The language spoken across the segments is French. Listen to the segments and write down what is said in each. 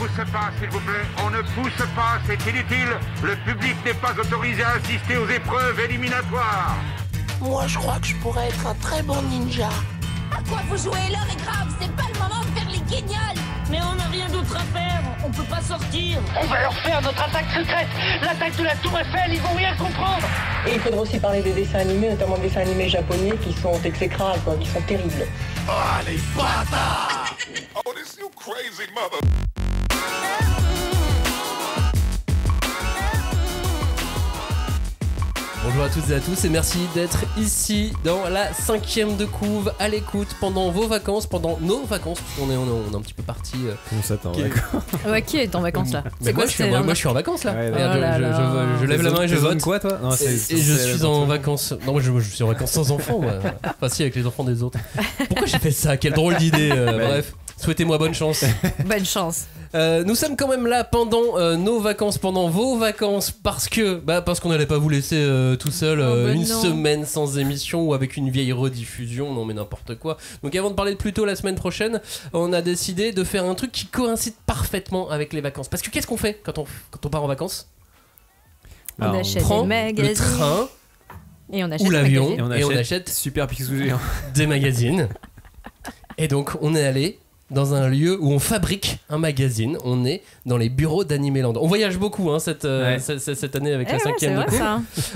pousse pas, s'il vous plaît. On ne pousse pas, c'est inutile. Le public n'est pas autorisé à assister aux épreuves éliminatoires. Moi, je crois que je pourrais être un très bon ninja. À quoi vous jouez? L'heure est grave, c'est pas le moment de faire les guignols. Mais on n'a rien d'autre à faire, on peut pas sortir. On va leur faire notre attaque secrète, l'attaque de la Tour Eiffel, ils vont rien comprendre. Et il faudra aussi parler des dessins animés, notamment des dessins animés japonais qui sont exécrables, quoi, qui sont terribles. Oh, les bâtards! Oh, this you crazy mother... Bonjour à toutes et à tous et merci d'être ici dans la 5e de couve à l'écoute pendant vos vacances, pendant nos vacances, parce qu'on est un petit peu parti. Comment ça t'es en vacances? Ouais, qui est en vacances là? Mais moi, je suis en vacances là. Ouais, Regarde, je lève la main et je vote. Quoi toi? Non, et je suis en vacances. Non, moi je suis en vacances sans enfants, moi. Enfin, si, avec les enfants des autres. Pourquoi j'ai fait ça? Quelle drôle d'idée. Bref, souhaitez-moi bonne chance. Bonne chance. Nous sommes quand même là pendant nos vacances, pendant vos vacances, parce qu'on n'allait pas vous laisser tout seul une semaine sans émission ou avec une vieille rediffusion, non mais n'importe quoi. Donc avant de parler de plus tôt la semaine prochaine, on a décidé de faire un truc qui coïncide parfaitement avec les vacances. Parce que qu'est-ce qu'on fait quand on part en vacances? On achète prend des magazines, le train et on achète ou l'avion et on achète Super Picsou géant des magazines. Et donc on est allé dans un lieu où on fabrique un magazine. On est dans les bureaux d'Animeland. On voyage beaucoup cette année avec la 5e de couve.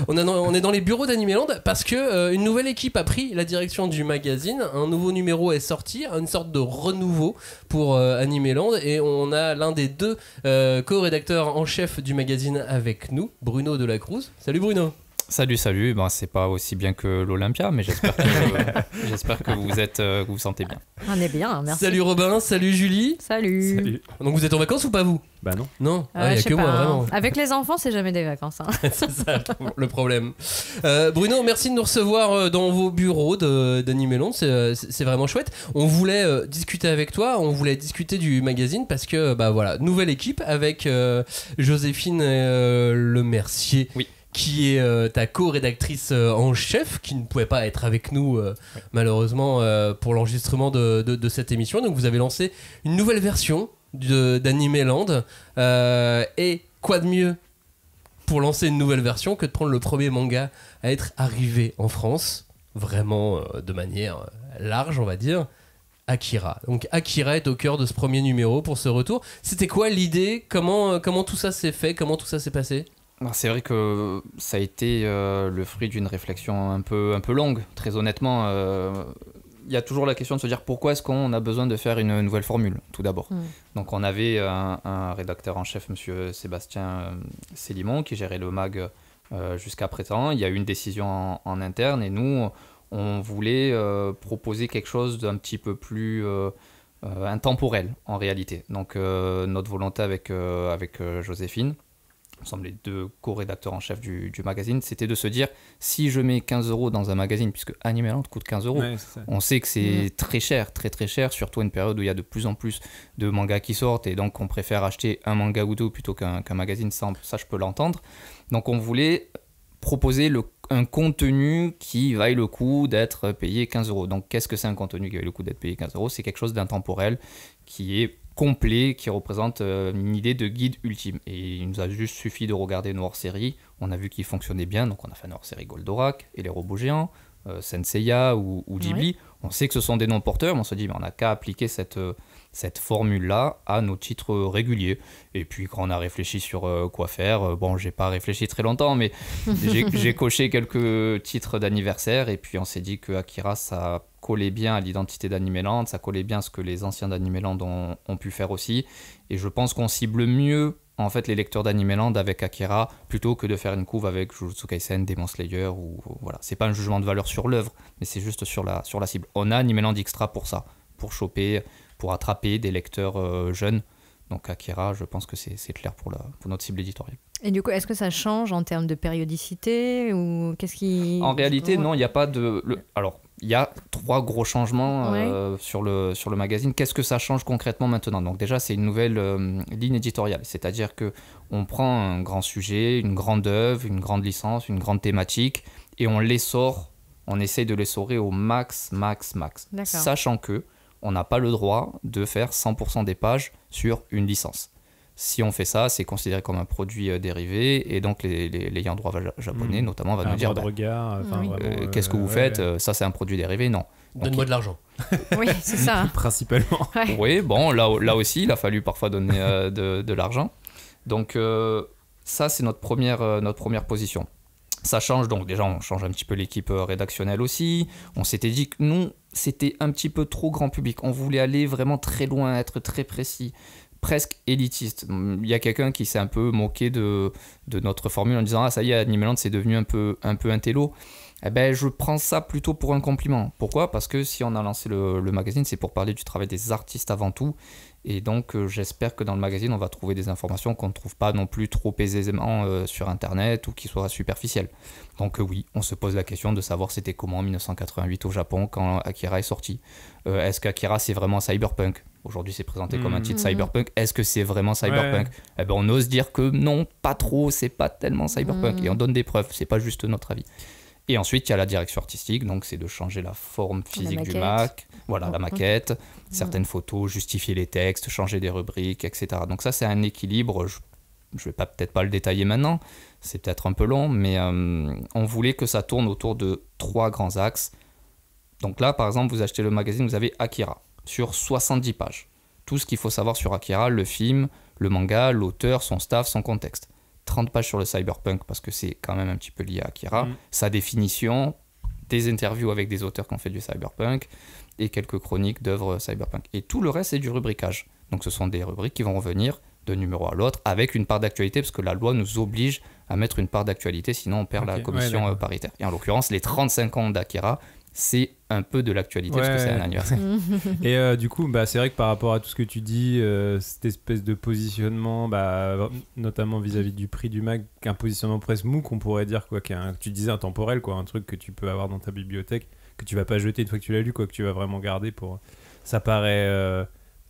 On est dans les bureaux d'Animeland parce que une nouvelle équipe a pris la direction du magazine. Un nouveau numéro est sorti, une sorte de renouveau pour Animeland. Et on a l'un des deux co-rédacteurs en chef du magazine avec nous, Bruno Delacruz. Salut Bruno. Salut, ben, c'est pas aussi bien que l'Olympia, mais j'espère que vous vous sentez bien. On est bien, merci. Salut Robin, salut Julie. Salut. Donc vous êtes en vacances ou pas vous? Bah non. Non, il y a que moi vraiment. Avec les enfants, c'est jamais des vacances. C'est ça le problème. Bruno, merci de nous recevoir dans vos bureaux d'Animeland, c'est vraiment chouette. On voulait discuter avec toi, on voulait discuter du magazine parce que voilà, nouvelle équipe avec Joséphine Le Mercier. Oui. Qui est ta co-rédactrice en chef, qui ne pouvait pas être avec nous malheureusement pour l'enregistrement de cette émission. Donc vous avez lancé une nouvelle version d'Animeland. Et quoi de mieux pour lancer une nouvelle version que de prendre le premier manga à être arrivé en France, vraiment de manière large on va dire, Akira. Donc Akira est au cœur de ce premier numéro pour ce retour. C'était quoi l'idée? Comment tout ça s'est fait? Comment tout ça s'est passé? C'est vrai que ça a été le fruit d'une réflexion un peu longue, très honnêtement. Il y a toujours la question de se dire pourquoi est-ce qu'on a besoin de faire une nouvelle formule, tout d'abord. Donc on avait un rédacteur en chef, monsieur Sébastien Célimon, qui gérait le mag jusqu'à présent. Il y a eu une décision en interne et nous, on voulait proposer quelque chose d'un petit peu plus intemporel, en réalité. Donc notre volonté avec Joséphine, nous sommes les deux co-rédacteurs en chef du magazine, c'était de se dire, si je mets 15 € dans un magazine, puisque Animeland coûte 15 €, on sait que c'est très cher, très cher, surtout à une période où il y a de plus en plus de mangas qui sortent, et donc on préfère acheter un manga ou deux plutôt qu'un magazine, ça je peux l'entendre. Donc on voulait proposer un contenu qui vaille le coup d'être payé 15 €. Donc qu'est-ce que c'est un contenu qui vaille le coup d'être payé 15 €? C'est quelque chose d'intemporel, qui est complet, qui représente une idée de guide ultime. Et il nous a juste suffi de regarder nos hors-séries, on a vu qu'ils fonctionnaient bien, donc on a fait une hors-série Goldorak et les robots géants, Senseiya ou Ghibli. Oui. On sait que ce sont des noms porteurs, mais on se dit on n'a qu'à appliquer cette formule-là à nos titres réguliers. Et puis quand on a réfléchi sur quoi faire, j'ai pas réfléchi très longtemps, mais j'ai coché quelques titres d'anniversaire, et puis on s'est dit que Akira, ça collait bien à l'identité d'Animeland, ça collait bien à ce que les anciens d'Animeland ont pu faire aussi, et je pense qu'on cible mieux en fait les lecteurs d'Animeland avec Akira plutôt que de faire une couve avec Jujutsu Kaisen, Demon Slayer, ou voilà, c'est pas un jugement de valeur sur l'œuvre, mais c'est juste sur la cible. On a Animeland Extra pour ça, pour attraper des lecteurs jeunes. Donc Akira, je pense que c'est clair pour notre cible éditoriale. Et du coup, est-ce que ça change en termes de périodicité ou qu'est-ce qui... En réalité, non, il n'y a pas de... Alors, il y a 3 gros changements sur le magazine. Qu'est-ce que ça change concrètement maintenant? Donc déjà, c'est une nouvelle ligne éditoriale. C'est-à-dire qu'on prend un grand sujet, une grande œuvre, une grande licence, une grande thématique, et on essaye de l'essorer au max. Sachant que on n'a pas le droit de faire 100% des pages sur une licence. Si on fait ça, c'est considéré comme un produit dérivé, et donc les ayants droit japonais, notamment, va nous dire qu'est-ce que vous faites ça, c'est un produit dérivé. Non. Donne-moi de l'argent. Oui, c'est ça. Principalement. Ouais. Oui, bon, là aussi, il a fallu parfois donner de l'argent. Donc, ça, c'est notre première position. Ça change, donc déjà, on change un petit peu l'équipe rédactionnelle aussi. On s'était dit que nous, c'était un petit peu trop grand public. On voulait aller vraiment très loin, être très précis, presque élitiste. Il y a quelqu'un qui s'est un peu moqué de notre formule en disant « Ah, ça y est, Animeland, c'est devenu un peu intello ». Eh ben, je prends ça plutôt pour un compliment. Pourquoi ? Parce que si on a lancé le magazine, c'est pour parler du travail des artistes avant tout. Et donc, j'espère que dans le magazine, on va trouver des informations qu'on ne trouve pas non plus trop aisément sur Internet ou qui soient superficielles. Donc oui, on se pose la question de savoir c'était comment en 1988 au Japon quand Akira est sorti. Est-ce qu'Akira, c'est vraiment cyberpunk ? Aujourd'hui, c'est présenté comme un titre cyberpunk. Est-ce que c'est vraiment cyberpunk ? Eh ben, on ose dire que non, pas trop, c'est pas tellement cyberpunk. Et on donne des preuves, c'est pas juste notre avis. Et ensuite, il y a la direction artistique, donc c'est de changer la forme physique du Mac, voilà, la maquette, certaines photos, justifier les textes, changer des rubriques, etc. Donc ça, c'est un équilibre, je ne vais peut-être pas le détailler maintenant, c'est peut-être un peu long, mais on voulait que ça tourne autour de 3 grands axes. Donc là, par exemple, vous achetez le magazine, vous avez Akira, sur 70 pages. Tout ce qu'il faut savoir sur Akira, le film, le manga, l'auteur, son staff, son contexte. 30 pages sur le cyberpunk parce que c'est quand même un petit peu lié à Akira, sa définition, des interviews avec des auteurs qui ont fait du cyberpunk et quelques chroniques d'œuvres cyberpunk. Et tout le reste, c'est du rubricage. Donc ce sont des rubriques qui vont revenir de numéro à l'autre avec une part d'actualité parce que la loi nous oblige à mettre une part d'actualité, sinon on perd la commission paritaire. Et en l'occurrence, les 35 ans d'Akira, c'est un peu de l'actualité parce que c'est un anniversaire. Et du coup, c'est vrai que par rapport à tout ce que tu dis, cette espèce de positionnement, notamment vis-à-vis du prix du mag, un positionnement presque mou qu'on pourrait dire, quoi, tu disais intemporel, quoi, un truc que tu peux avoir dans ta bibliothèque, que tu vas pas jeter une fois que tu l'as lu, quoi, que tu vas vraiment garder pour... Ça paraît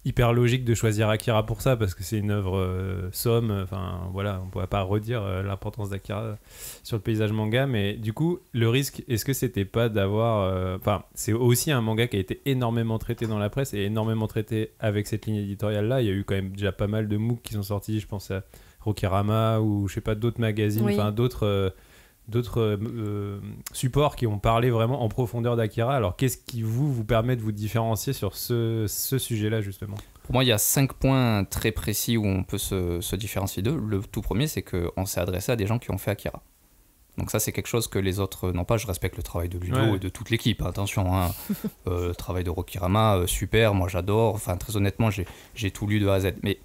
hyper logique de choisir Akira pour ça parce que c'est une œuvre somme, enfin voilà, on pourrait pas redire l'importance d'Akira sur le paysage manga, mais du coup le risque, est-ce que c'était pas d'avoir c'est aussi un manga qui a été énormément traité dans la presse et énormément traité avec cette ligne éditoriale là. Il y a eu quand même déjà pas mal de MOOC qui sont sortis, je pense à Rokirama ou je sais pas d'autres magazines, d'autres supports qui ont parlé vraiment en profondeur d'Akira. Alors qu'est-ce qui vous permet de vous différencier sur ce sujet-là justement ? Pour moi, il y a 5 points très précis où on peut se différencier d'eux. Le tout premier, c'est qu'on s'est adressé à des gens qui ont fait Akira. Donc ça, c'est quelque chose que les autres n'ont pas. Je respecte le travail de Ludo et de toute l'équipe, attention. Le travail de Rokirama, super, moi j'adore. Enfin, très honnêtement, j'ai tout lu de A à Z. Mais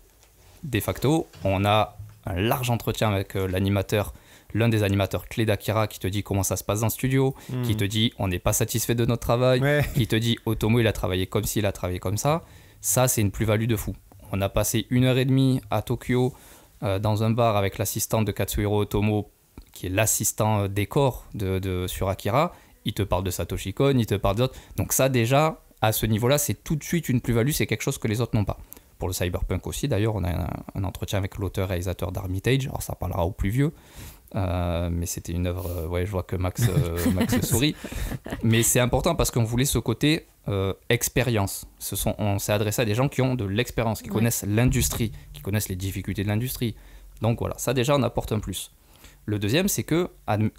de facto, on a un large entretien avec l'un des animateurs clés d'Akira qui te dit comment ça se passe dans le studio, qui te dit on n'est pas satisfait de notre travail, qui te dit Otomo il a travaillé comme ci, il a travaillé comme ça. Ça, c'est une plus-value de fou. On a passé 1h30 à Tokyo dans un bar avec l'assistante de Katsuhiro Otomo qui est l'assistant décor sur Akira. Il te parle de Satoshi Kon, il te parle d'autres. Donc ça déjà, à ce niveau-là, c'est tout de suite une plus-value, c'est quelque chose que les autres n'ont pas. Pour le cyberpunk aussi, d'ailleurs, on a un entretien avec l'auteur-réalisateur d'Armitage, alors ça parlera aux plus vieux. Mais c'était une œuvre, je vois que Max sourit, mais c'est important parce qu'on voulait ce côté expérience. On s'est adressé à des gens qui ont de l'expérience, qui connaissent l'industrie, qui connaissent les difficultés de l'industrie. Donc voilà, ça déjà on apporte un plus. Le deuxième, c'est que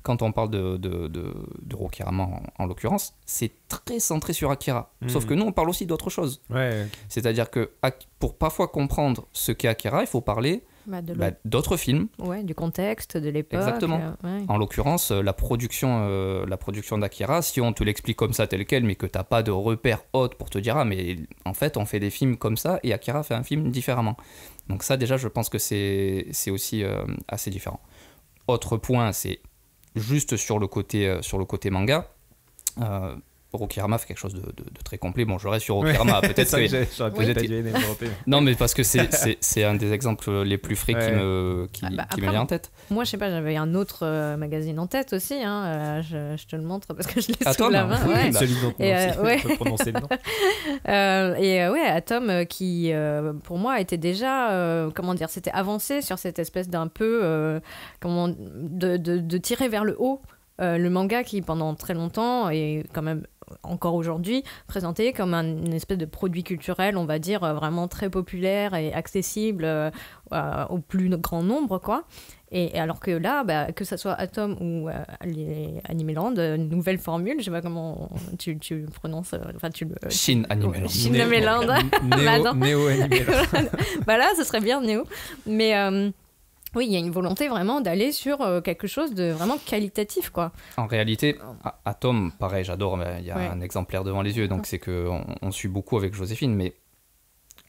quand on parle de Rokirama en l'occurrence, c'est très centré sur Akira. Sauf que nous, on parle aussi d'autre chose. C'est-à-dire que pour parfois comprendre ce qu'est Akira, il faut parler d'autres films. Du contexte, de l'époque. Exactement. En l'occurrence, la production d'Akira, si on te l'explique comme ça, tel quel, mais que tu n'as pas de repère autre pour te dire « Ah, mais en fait, on fait des films comme ça, et Akira fait un film différemment. » Donc ça, déjà, je pense que c'est aussi assez différent. Autre point, c'est juste sur le côté manga. Rokirama fait quelque chose de très complet. Bon, je reste sur Rokirama. Peut-être que non, mais parce que c'est un des exemples les plus frais qui me vient en tête. Moi, je sais pas, j'avais un autre magazine en tête aussi. Je te le montre parce que je l'ai sous la main. Celui dont on peut prononcer le nom. Atom qui, pour moi, était déjà, s'était avancé sur cette espèce d'un peu, de tirer vers le haut le manga qui pendant très longtemps et quand même encore aujourd'hui présenté comme une espèce de produit culturel, on va dire, vraiment très populaire et accessible au plus grand nombre, quoi. Et alors que là, que ça soit Atom ou les Animeland, nouvelle formule, je sais pas comment tu prononces, Shin Animeland. Shin Animeland. Néo Animeland. Voilà, ce serait bien Néo. Mais oui, il y a une volonté vraiment d'aller sur quelque chose de vraiment qualitatif, quoi. En réalité, Atom, pareil, j'adore, mais il y a un exemplaire devant les yeux, donc c'est qu'on suit beaucoup avec Joséphine, mais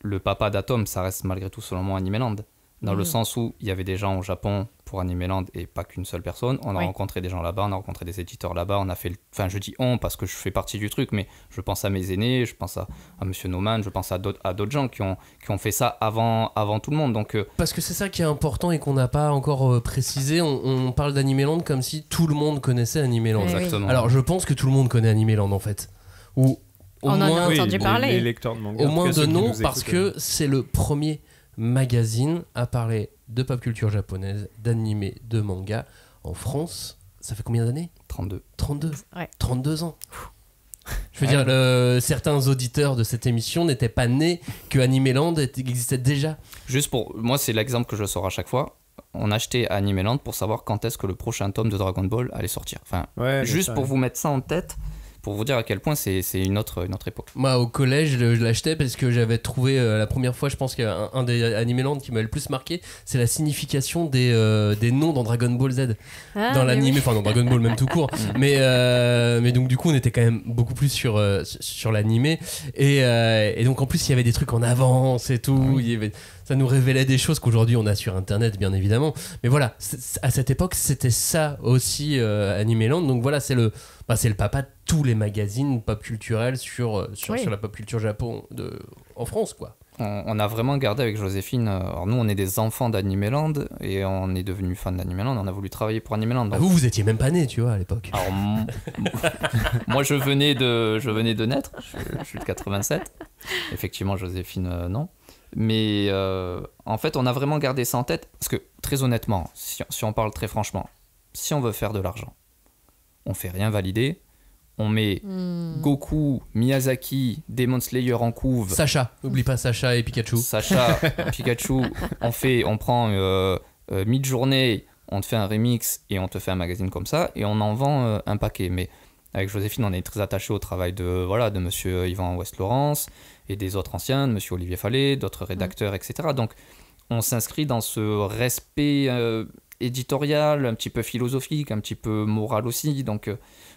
le papa d'Atom, ça reste malgré tout selon moi Animeland. Dans le sens où il y avait des gens au Japon pour Animeland et pas qu'une seule personne. On a rencontré des gens là-bas, on a rencontré des éditeurs là-bas. On a fait, je dis on parce que je fais partie du truc, mais je pense à mes aînés, je pense à Monsieur Naumann, je pense à d'autres gens qui ont fait ça avant tout le monde. Donc, parce que c'est ça qui est important et qu'on n'a pas encore précisé. On parle d'Animeland comme si tout le monde connaissait Animeland. Exactement. Alors je pense que tout le monde connaît Animeland en fait. Ou au on moins, en a entendu parler. Les lecteurs de manga, au moins de nom, parce que c'est le premier magazine à parler de pop culture japonaise, d'animé, de manga en France. Ça fait combien d'années ? 32. 32 ans. Je veux dire, certains auditeurs de cette émission n'étaient pas nés que Animeland existait déjà. Juste pour moi, c'est l'exemple que je sors à chaque fois. On achetait Animeland pour savoir quand est-ce que le prochain tome de Dragon Ball allait sortir. Juste pour vous mettre ça en tête, pour vous dire à quel point c'est une autre époque. Moi, au collège, je l'achetais parce que j'avais trouvé la première fois, je pense qu'un des Animeland qui m'avait le plus marqué, c'est la signification des noms dans Dragon Ball Z. Dans l'animé, enfin dans Dragon Ball même tout court. mais donc du coup, on était quand même beaucoup plus sur l'animé. Et donc en plus, il y avait des trucs en avance et tout. Ça nous révélait des choses qu'aujourd'hui on a sur Internet, bien évidemment. Mais voilà, à cette époque, c'était ça aussi, Animeland. Donc voilà, c'est le papa de tous les magazines pop culturels sur la pop culture Japon en France, quoi. On a vraiment gardé avec Joséphine. Alors nous, on est des enfants d'Animeland et on est devenus fans d'Animeland. On a voulu travailler pour Animeland. Donc... Vous étiez même pas nés, tu vois, à l'époque. Alors moi, je venais de naître. Je suis de 87. Effectivement, Joséphine, non. Mais en fait, on a vraiment gardé ça en tête parce que très honnêtement, si on parle très franchement, si on veut faire de l'argent, on fait rien valider. On met Goku, Miyazaki, Demon Slayer en couve. Sacha, n'oublie pas Sacha et Pikachu. Pikachu. On prend Mid-Journée, on te fait un remix et on te fait un magazine comme ça et on en vend un paquet. Mais avec Joséphine, on est très attaché au travail de monsieur Yvan West-Laurence et des autres anciens, de monsieur Olivier Fallet, d'autres rédacteurs, etc. Donc on s'inscrit dans ce respect éditorial, un petit peu philosophique, un petit peu moral aussi. Donc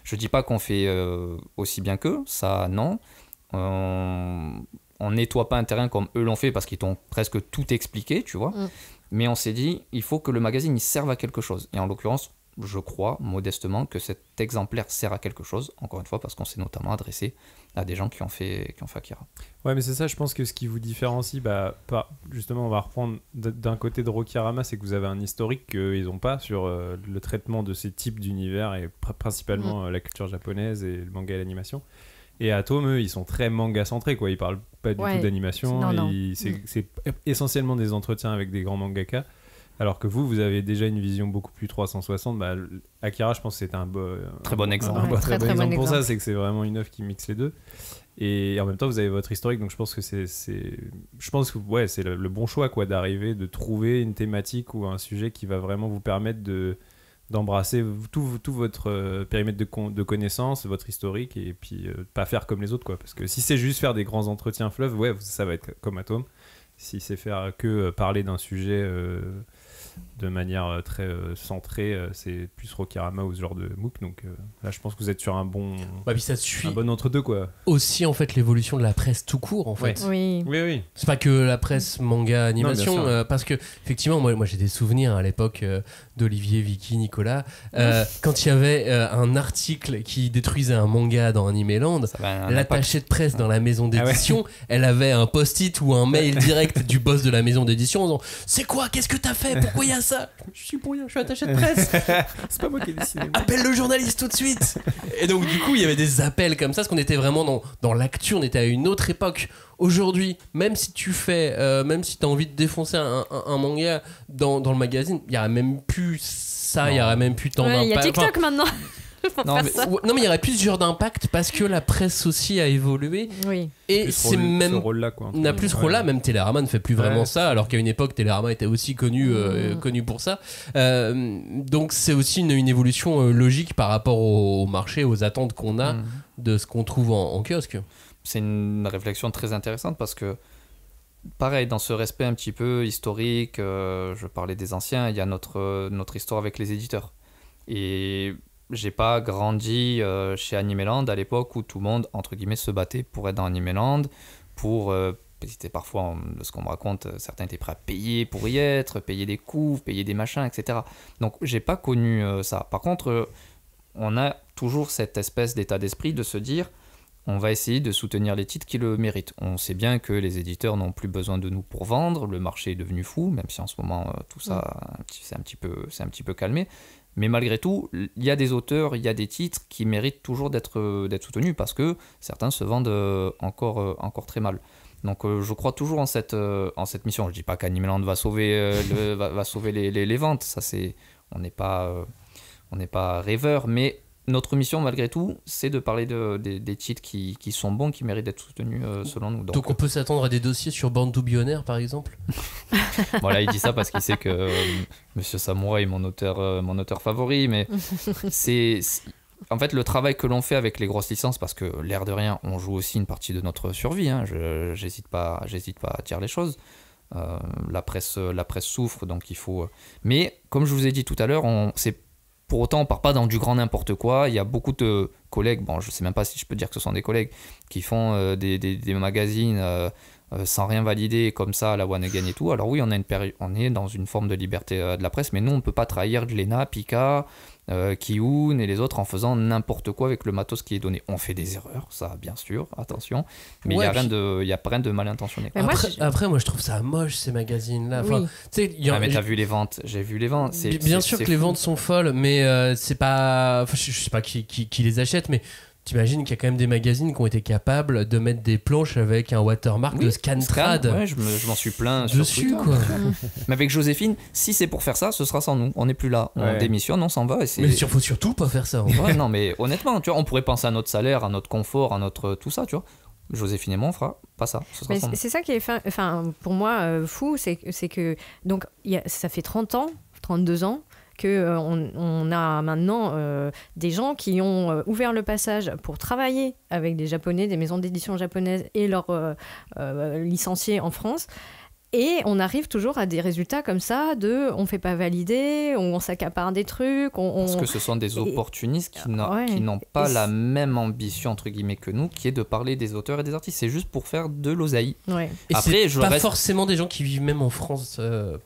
je dis pas qu'on fait aussi bien qu'eux, ça non. On nettoie pas un terrain comme eux l'ont fait parce qu'ils t'ont presque tout expliqué, tu vois. Mais on s'est dit, il faut que le magazine il serve à quelque chose. Et en l'occurrence, je crois modestement que cet exemplaire sert à quelque chose, encore une fois, parce qu'on s'est notamment adressé à des gens qui ont fait Akira. Ouais, mais c'est ça, je pense que ce qui vous différencie, justement, on va reprendre d'un côté de Rokirama, c'est que vous avez un historique qu'ils n'ont pas sur le traitement de ces types d'univers et principalement la culture japonaise et le manga et l'animation. Et Atom, eux, ils sont très manga-centrés, quoi. Ils parlent pas du tout d'animation. C'est essentiellement des entretiens avec des grands mangaka. Alors que vous avez déjà une vision beaucoup plus 360. Akira, je pense que c'est un très bon exemple. Très bon exemple pour ça, c'est que c'est vraiment une œuvre qui mixe les deux. Et en même temps, vous avez votre historique, donc je pense que c'est le bon choix, quoi, d'arriver, de trouver une thématique ou un sujet qui va vraiment vous permettre d'embrasser tout votre périmètre de connaissances, votre historique, et puis pas faire comme les autres, quoi. Parce que si c'est juste faire des grands entretiens fleuves, ça va être comme Atom. Si c'est faire que parler d'un sujet de manière très centrée, c'est plus Rokirama ou ce genre de MOOC. Donc là, je pense que vous êtes sur un bon entre-deux, quoi. Aussi, en fait, l'évolution de la presse tout court, en fait. Oui. C'est pas que la presse manga animation, parce que effectivement, moi j'ai des souvenirs à l'époque d'Olivier, Vicky, Nicolas. Quand il y avait un article qui détruisait un manga dans Animeland, l'attachée de presse dans la maison d'édition, elle avait un post-it ou un mail direct du boss de la maison d'édition en disant « C'est quoi ? Qu'est-ce que t'as fait ? Pourquoi il y a ça ? Je suis pour rien, je suis attaché de presse. C'est pas moi qui ai décidé. Appelle le journaliste tout de suite !» Et donc du coup, il y avait des appels comme ça, parce qu'on était vraiment dans l'actu, on était à une autre époque. Aujourd'hui, même si tu as envie de défoncer un manga dans le magazine, il n'y aurait même plus ça, il n'y aurait même plus tant d'impact. Il y a TikTok maintenant. faire ça. Non, mais il y aurait plus ce genre d'impact parce que la presse aussi a évolué. Oui. Et c'est même. Ce rôle-là, quoi. On n'a plus ce rôle-là, même Télérama ne fait plus vraiment ça, alors qu'à une époque, Télérama était aussi connu pour ça. Donc c'est aussi une évolution logique par rapport au marché, aux attentes qu'on a de ce qu'on trouve en kiosque. C'est une réflexion très intéressante parce que, pareil, dans ce respect un petit peu historique, je parlais des anciens, il y a notre histoire avec les éditeurs. Et j'ai pas grandi chez Animeland à l'époque où tout le monde, entre guillemets, se battait pour être dans Animeland, c'était parfois, de ce qu'on me raconte, certains étaient prêts à payer pour y être, payer des coûts, payer des machins, etc. Donc j'ai pas connu ça. Par contre, on a toujours cette espèce d'état d'esprit de se dire, on va essayer de soutenir les titres qui le méritent. On sait bien que les éditeurs n'ont plus besoin de nous pour vendre, le marché est devenu fou, même si en ce moment tout ça c'est un petit peu calmé. Mais malgré tout, il y a des auteurs, il y a des titres qui méritent toujours d'être soutenus parce que certains se vendent encore très mal. Donc je crois toujours en cette mission. Je ne dis pas qu'Animeland va sauver les ventes, ça on n'est pas rêveur, mais notre mission, malgré tout, c'est de parler des titres qui sont bons, qui méritent d'être soutenus selon nous. Donc on peut s'attendre à des dossiers sur Born to Be On Air, par exemple. Voilà, il dit ça parce qu'il sait que Monsieur Samouraï est mon auteur favori, mais c'est en fait le travail que l'on fait avec les grosses licences, parce que l'air de rien, on joue aussi une partie de notre survie. Hein, j'hésite pas à dire les choses. La presse souffre, donc il faut. Mais comme je vous ai dit tout à l'heure, pour autant, on part pas dans du grand n'importe quoi. Il y a beaucoup de collègues, bon, je sais même pas si je peux dire que ce sont des collègues, qui font des magazines sans rien valider, comme ça, à la One Again et tout. Alors oui, on est dans une forme de liberté de la presse, mais nous, on peut pas trahir Glénat, Pika, Kiun et les autres en faisant n'importe quoi avec le matos qui est donné. On fait des erreurs, ça, bien sûr, attention, mais il y a rien de mal intentionné. Après, moi, je trouve ça moche, ces magazines-là. Enfin, oui. Mais t'as vu les ventes? J'ai vu les ventes. Bien sûr que les ventes sont folles, mais c'est pas... Enfin, je sais pas qui les achète, mais... T'imagines qu'il y a quand même des magazines qui ont été capables de mettre des planches avec un watermark de Scantrad. Ouais, je m'en suis plaint dessus, sur Twitter, quoi. Mais avec Joséphine, si c'est pour faire ça, ce sera sans nous. On n'est plus là. On démissionne, on s'en va. Et mais faut surtout pas faire ça. Ouais, non, mais honnêtement, tu vois, on pourrait penser à notre salaire, à notre confort, à notre tout ça, tu vois. Joséphine et moi, on fera pas ça. Ce sera mais sans nous. C'est ça qui est pour moi fou, c'est que donc ça fait 32 ans qu'on a maintenant des gens qui ont ouvert le passage pour travailler avec des Japonais, des maisons d'édition japonaises et leurs licenciés en France. Et on arrive toujours à des résultats comme ça on ne fait pas valider, on s'accapare des trucs. Parce que ce sont des opportunistes qui n'ont pas la même ambition, entre guillemets, que nous, qui est de parler des auteurs et des artistes. C'est juste pour faire de l'oseille. Ouais. Et après, c'est pas forcément des gens qui vivent même en France de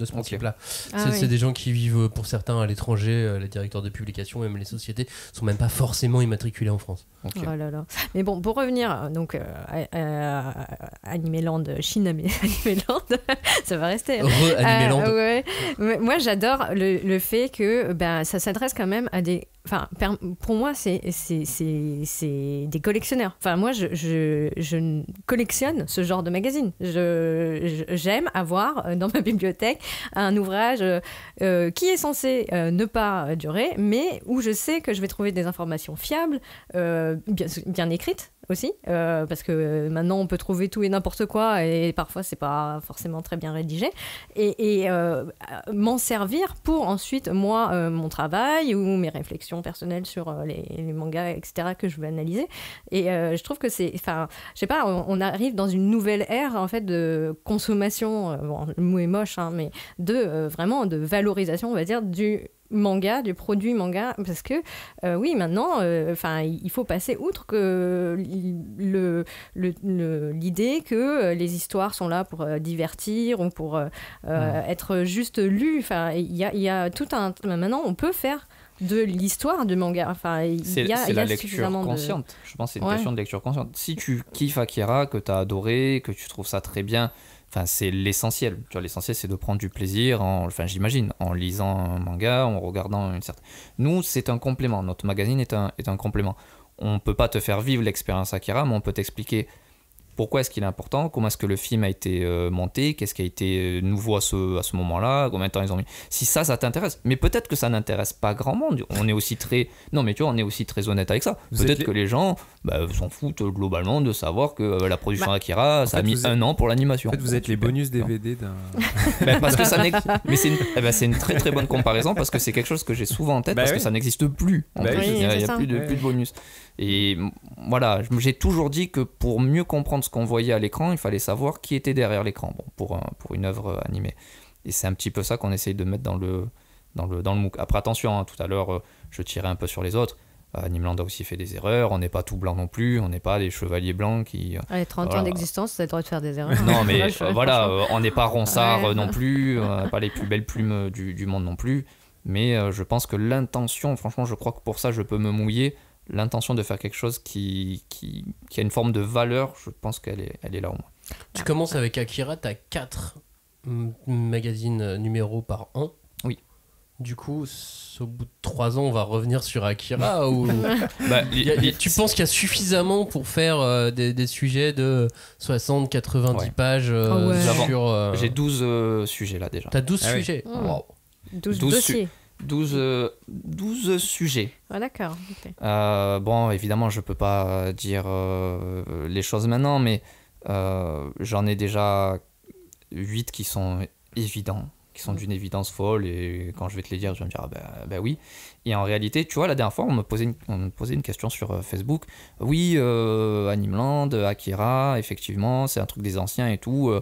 ce principe-là. C'est des gens qui vivent, pour certains, à l'étranger. Les directeurs de publication, même les sociétés, ne sont même pas forcément immatriculés en France. Okay. Oh là là. Mais bon, pour revenir donc, à Animeland, Chine Animeland, ça va rester. Animeland. Ouais. Moi, j'adore le fait que ça s'adresse quand même à des... Enfin, pour moi, c'est des collectionneurs. Enfin, moi, je collectionne ce genre de magazine. J'aime avoir dans ma bibliothèque un ouvrage qui est censé ne pas durer, mais où je sais que je vais trouver des informations fiables, bien écrites aussi, parce que maintenant on peut trouver tout et n'importe quoi et parfois c'est pas forcément très bien rédigé et m'en servir pour ensuite moi mon travail ou mes réflexions personnelles sur les mangas etc que je veux analyser et je trouve que c'est, enfin je sais pas, on arrive dans une nouvelle ère en fait de consommation, bon, le mot est moche hein, mais vraiment de valorisation on va dire du du produit manga, parce que oui maintenant il faut passer outre que l'idée que les histoires sont là pour divertir ou pour être juste lues. Enfin il y a tout un maintenant on peut faire de l'histoire de manga. Enfin, c'est la lecture consciente. Je pense que c'est une question de lecture consciente. Si tu kiffes Akira, que tu as adoré, que tu trouves ça très bien, enfin, c'est l'essentiel. Tu vois, l'essentiel, c'est de prendre du plaisir, j'imagine, en lisant un manga, en regardant une certaine... Nous, c'est un complément. Notre magazine est un complément. On ne peut pas te faire vivre l'expérience Akira, mais on peut t'expliquer pourquoi est-ce qu'il est important, comment est-ce que le film a été monté, qu'est-ce qui a été nouveau à ce moment-là, combien de temps ils ont mis. Si ça t'intéresse, mais peut-être que ça n'intéresse pas grand monde. On est aussi très honnête avec ça. Peut-être que les gens s'en foutent globalement de savoir que la production Akira, ça a mis 1 an pour l'animation. En fait, vous êtes les bonus DVD d'un. Parce que ça mais c'est une très très bonne comparaison parce que c'est quelque chose que j'ai souvent en tête parce que ça n'existe plus. En plus, il n'y a plus de bonus. Et voilà, j'ai toujours dit que pour mieux comprendre ce qu'on voyait à l'écran, il fallait savoir qui était derrière l'écran pour une œuvre animée. Et c'est un petit peu ça qu'on essaye de mettre dans le MOOC. Après, attention, tout à l'heure, je tirais un peu sur les autres. Animeland a aussi fait des erreurs, on n'est pas tout blanc non plus, on n'est pas des chevaliers blancs qui... 30 ans d'existence, ça a le droit de faire des erreurs. Non, mais on n'est pas Ronsard non plus, pas les plus belles plumes du monde non plus. Mais je pense que l'intention, franchement, je crois que pour ça, je peux me mouiller. L'intention de faire quelque chose qui a une forme de valeur, je pense qu'elle est là au moins. Tu commences avec Akira, tu as 4 magazines numéros par an. Oui. Du coup, au bout de 3 ans, on va revenir sur Akira ou... Tu penses qu'il y a suffisamment pour faire des sujets de 60-90 pages sur... J'ai 12 sujets là déjà. T'as 12 sujets. Wow. 12 dossiers. 12 sujets. Ah, d'accord. Okay. Bon, évidemment, je peux pas dire les choses maintenant, mais j'en ai déjà 8 qui sont évidents, qui sont d'une évidence folle, et quand je vais te les dire, je vais me dire bah oui. Et en réalité, tu vois, la dernière fois, on me posait une question sur Facebook. Oui, Animeland, Akira, effectivement, c'est un truc des anciens et tout.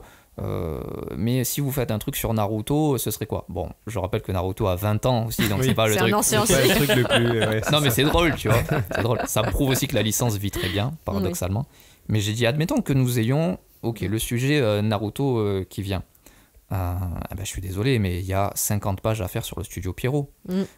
Mais si vous faites un truc sur Naruto, ce serait quoi? Bon, je rappelle que Naruto a 20 ans aussi, donc c'est pas le truc. C'est pas le truc le plus. Non, mais c'est drôle, tu vois. C'est drôle. Ça prouve aussi que la licence vit très bien, paradoxalement. Mais j'ai dit, admettons que nous ayons, le sujet Naruto qui vient. Je suis désolé, mais il y a 50 pages à faire sur le studio Pierrot.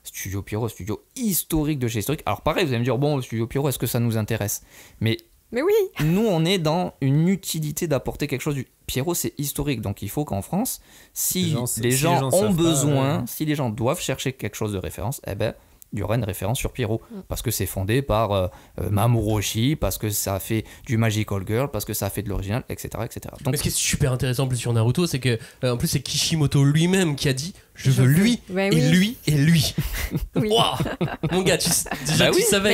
Studio Pierrot, studio historique de chez historique. Alors pareil, vous allez me dire, bon, le studio Pierrot, est-ce que ça nous intéresse? Mais oui, nous, on est dans une utilité d'apporter quelque chose. Pierrot, c'est historique, donc il faut qu'en France, si les gens ont besoin, si les gens doivent chercher quelque chose de référence, il y aura une référence sur Pierrot, parce que c'est fondé par Mamoru Oshii, parce que ça fait du Magical Girl, parce que ça fait de l'original, etc. Donc, mais ce qui est super intéressant en plus sur Naruto, c'est que en plus c'est Kishimoto lui-même qui a dit je veux lui et lui et lui. Wow, mon gars, tu savais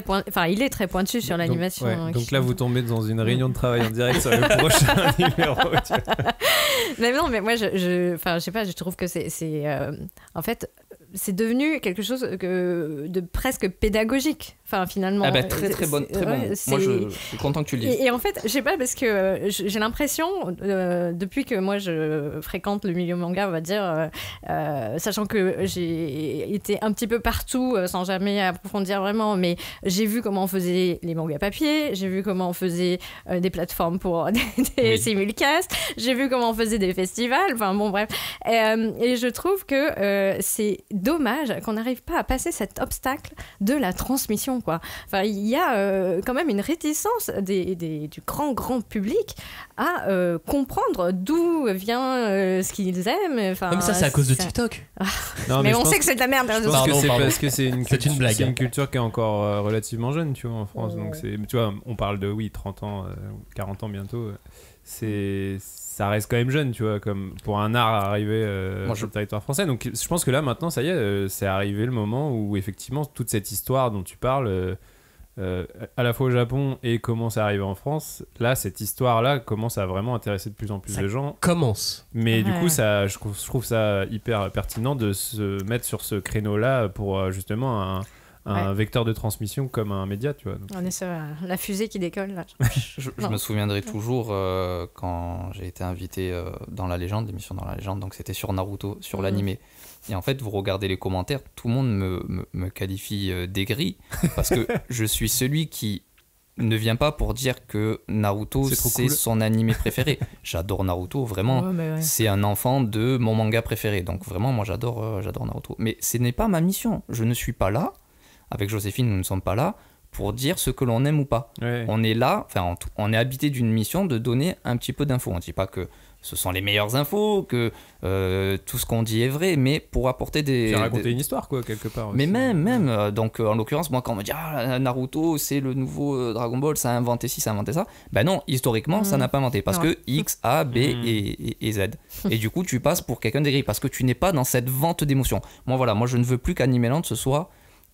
quoi. Il est très pointu sur l'animation. Donc là, vous tombez dans une réunion de travail en direct sur le prochain numéro. Mais non, mais moi, je sais pas, je trouve que c'est en fait. C'est devenu quelque chose de presque pédagogique, finalement. Très très bon. Moi, je suis content que tu le dises. Et en fait, je sais pas, parce que j'ai l'impression, depuis que moi je fréquente le milieu manga, on va dire, sachant que j'ai été un petit peu partout, sans jamais approfondir vraiment, mais j'ai vu comment on faisait les mangas papier, j'ai vu comment on faisait des plateformes pour des simulcasts, j'ai vu comment on faisait des festivals, bref. Et je trouve que c'est dommage qu'on n'arrive pas à passer cet obstacle de la transmission, quoi. Il y a quand même une réticence du grand public à comprendre d'où vient ce qu'ils aiment. Mais ça, c'est à cause de TikTok. Non, mais on sait que c'est de la merde. Je pense que c'est parce que c'est une blague. C'est une culture qui est encore relativement jeune, tu vois, en France. Donc tu vois, on parle de 30 ans, 40 ans bientôt. Ça reste quand même jeune, tu vois, comme pour un art arrivé sur le territoire français. Donc je pense que là, maintenant, ça y est, c'est arrivé le moment où effectivement toute cette histoire dont tu parles, à la fois au Japon et commence à arriver en France, là, cette histoire-là commence à vraiment intéresser de plus en plus de gens. Commence. Mais du coup, je trouve ça hyper pertinent de se mettre sur ce créneau-là pour justement un vecteur de transmission comme un média, tu vois. Donc, on est sur la fusée qui décolle, là. je me souviendrai toujours quand j'ai été invité dans La Légende, l'émission dans La Légende, donc c'était sur Naruto, sur l'animé. Et en fait, vous regardez les commentaires, tout le monde me qualifie d'aigri, parce que je suis celui qui ne vient pas pour dire que Naruto c'est son animé préféré. J'adore Naruto, vraiment. C'est un enfant de mon manga préféré. Donc vraiment, moi j'adore Naruto. Mais ce n'est pas ma mission. Je ne suis pas là. Avec Joséphine, nous ne sommes pas là pour dire ce que l'on aime ou pas. On est là, on est habité d'une mission de donner un petit peu d'infos. On ne dit pas que ce sont les meilleures infos, que tout ce qu'on dit est vrai, mais pour apporter Faire raconter une histoire, quoi, quelque part. Mais aussi. même, donc en l'occurrence, moi, quand on me dit Naruto, c'est le nouveau Dragon Ball, ça a inventé ci, ça a inventé ça, ben non, historiquement, ça n'a pas inventé, parce que X, A, B et Z. Et du coup, tu passes pour quelqu'un d'aigri, parce que tu n'es pas dans cette vente d'émotions. Moi, je ne veux plus qu'Animeland, ce soit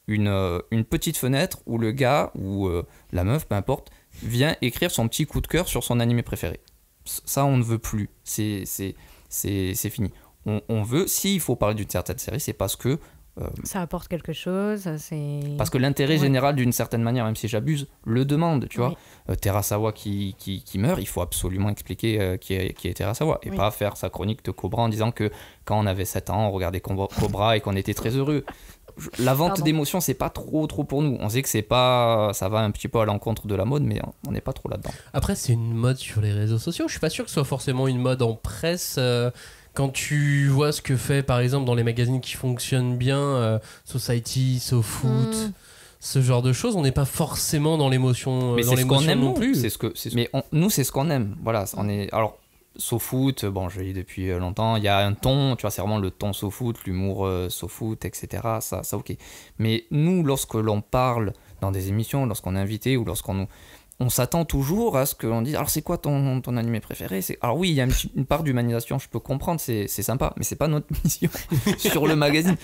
une petite fenêtre où le gars, ou la meuf, peu importe, vient écrire son petit coup de cœur sur son animé préféré. Ça, on ne veut plus. C'est fini. On veut, s'il faut parler d'une certaine série, c'est parce que... ça apporte quelque chose, parce que l'intérêt général, d'une certaine manière, même si j'abuse, le demande, tu vois. Terasawa qui meurt, il faut absolument expliquer qui est Terasawa, et pas faire sa chronique de Cobra en disant que quand on avait 7 ans, on regardait Cobra et qu'on était très heureux. La vente d'émotions, c'est pas trop pour nous. On sait que c'est pas, ça va un petit peu à l'encontre de la mode, mais on n'est pas trop là-dedans. Après, c'est une mode sur les réseaux sociaux. Je suis pas sûr que ce soit forcément une mode en presse. Quand tu vois ce que fait, par exemple, dans les magazines qui fonctionnent bien, Society, SoFoot, ce genre de choses, on n'est pas forcément dans l'émotion. Mais dans c'est ce qu'on aime non plus. Nous, c'est ce qu'on aime. Voilà, alors. SoFoot, bon, je le lis depuis longtemps, il y a un ton, tu vois, c'est vraiment le ton SoFoot, l'humour SoFoot, etc. Ça, ok. Mais nous, lorsque l'on parle dans des émissions, lorsqu'on est invité ou on s'attend toujours à ce qu'on dise, alors c'est quoi ton animé préféré? Alors oui, il y a une part d'humanisation, je peux comprendre, c'est sympa, mais c'est pas notre mission sur le magazine.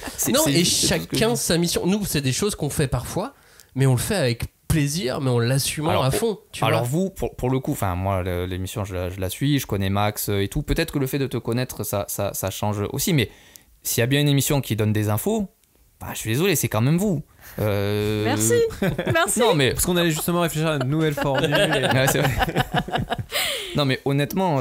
Et chacun sa mission. Nous, c'est des choses qu'on fait parfois, mais on le fait avec plaisir, mais en l'assumant à fond. Alors vous, pour le coup, moi l'émission je la suis, je connais Max et tout. Peut-être que le fait de te connaître, ça change aussi. Mais s'il y a bien une émission qui donne des infos, je suis désolé, c'est quand même vous. Merci. Non mais parce qu'on allait justement réfléchir à une nouvelle formule. Ouais, c'est vrai. Non mais honnêtement.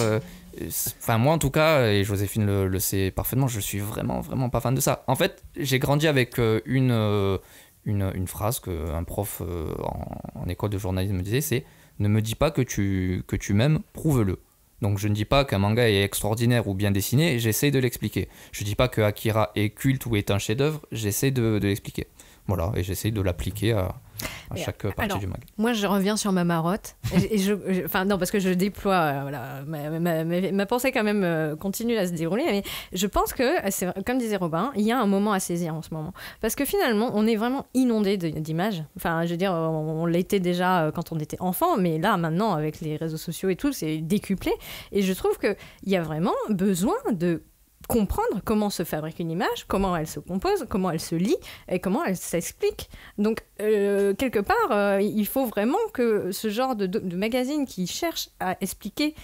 Moi en tout cas, et Joséphine le sait parfaitement, je suis vraiment pas fan de ça. En fait, j'ai grandi avec une phrase qu'un prof en école de journalisme me disait, c'est « Ne me dis pas que tu m'aimes, prouve-le ». Donc je ne dis pas qu'un manga est extraordinaire ou bien dessiné, j'essaie de l'expliquer. Je ne dis pas que Akira est culte ou est un chef-d'œuvre, j'essaie de l'expliquer. Voilà, et j'essaie de l'appliquer à chaque partie du manga. Moi, je reviens sur ma marotte. Non, parce que je déploie, ma pensée quand même continue à se dérouler. Mais je pense que, comme disait Robin, il y a un moment à saisir en ce moment. Parce que finalement, on est vraiment inondé d'images. Enfin, je veux dire, on l'était déjà quand on était enfant, mais là, maintenant, avec les réseaux sociaux et tout, c'est décuplé. Et je trouve qu'il y a vraiment besoin de comprendre comment se fabrique une image, comment elle se compose, comment elle se lit et comment elle s'explique. Donc, quelque part, il faut vraiment que ce genre de magazine qui cherche à expliquer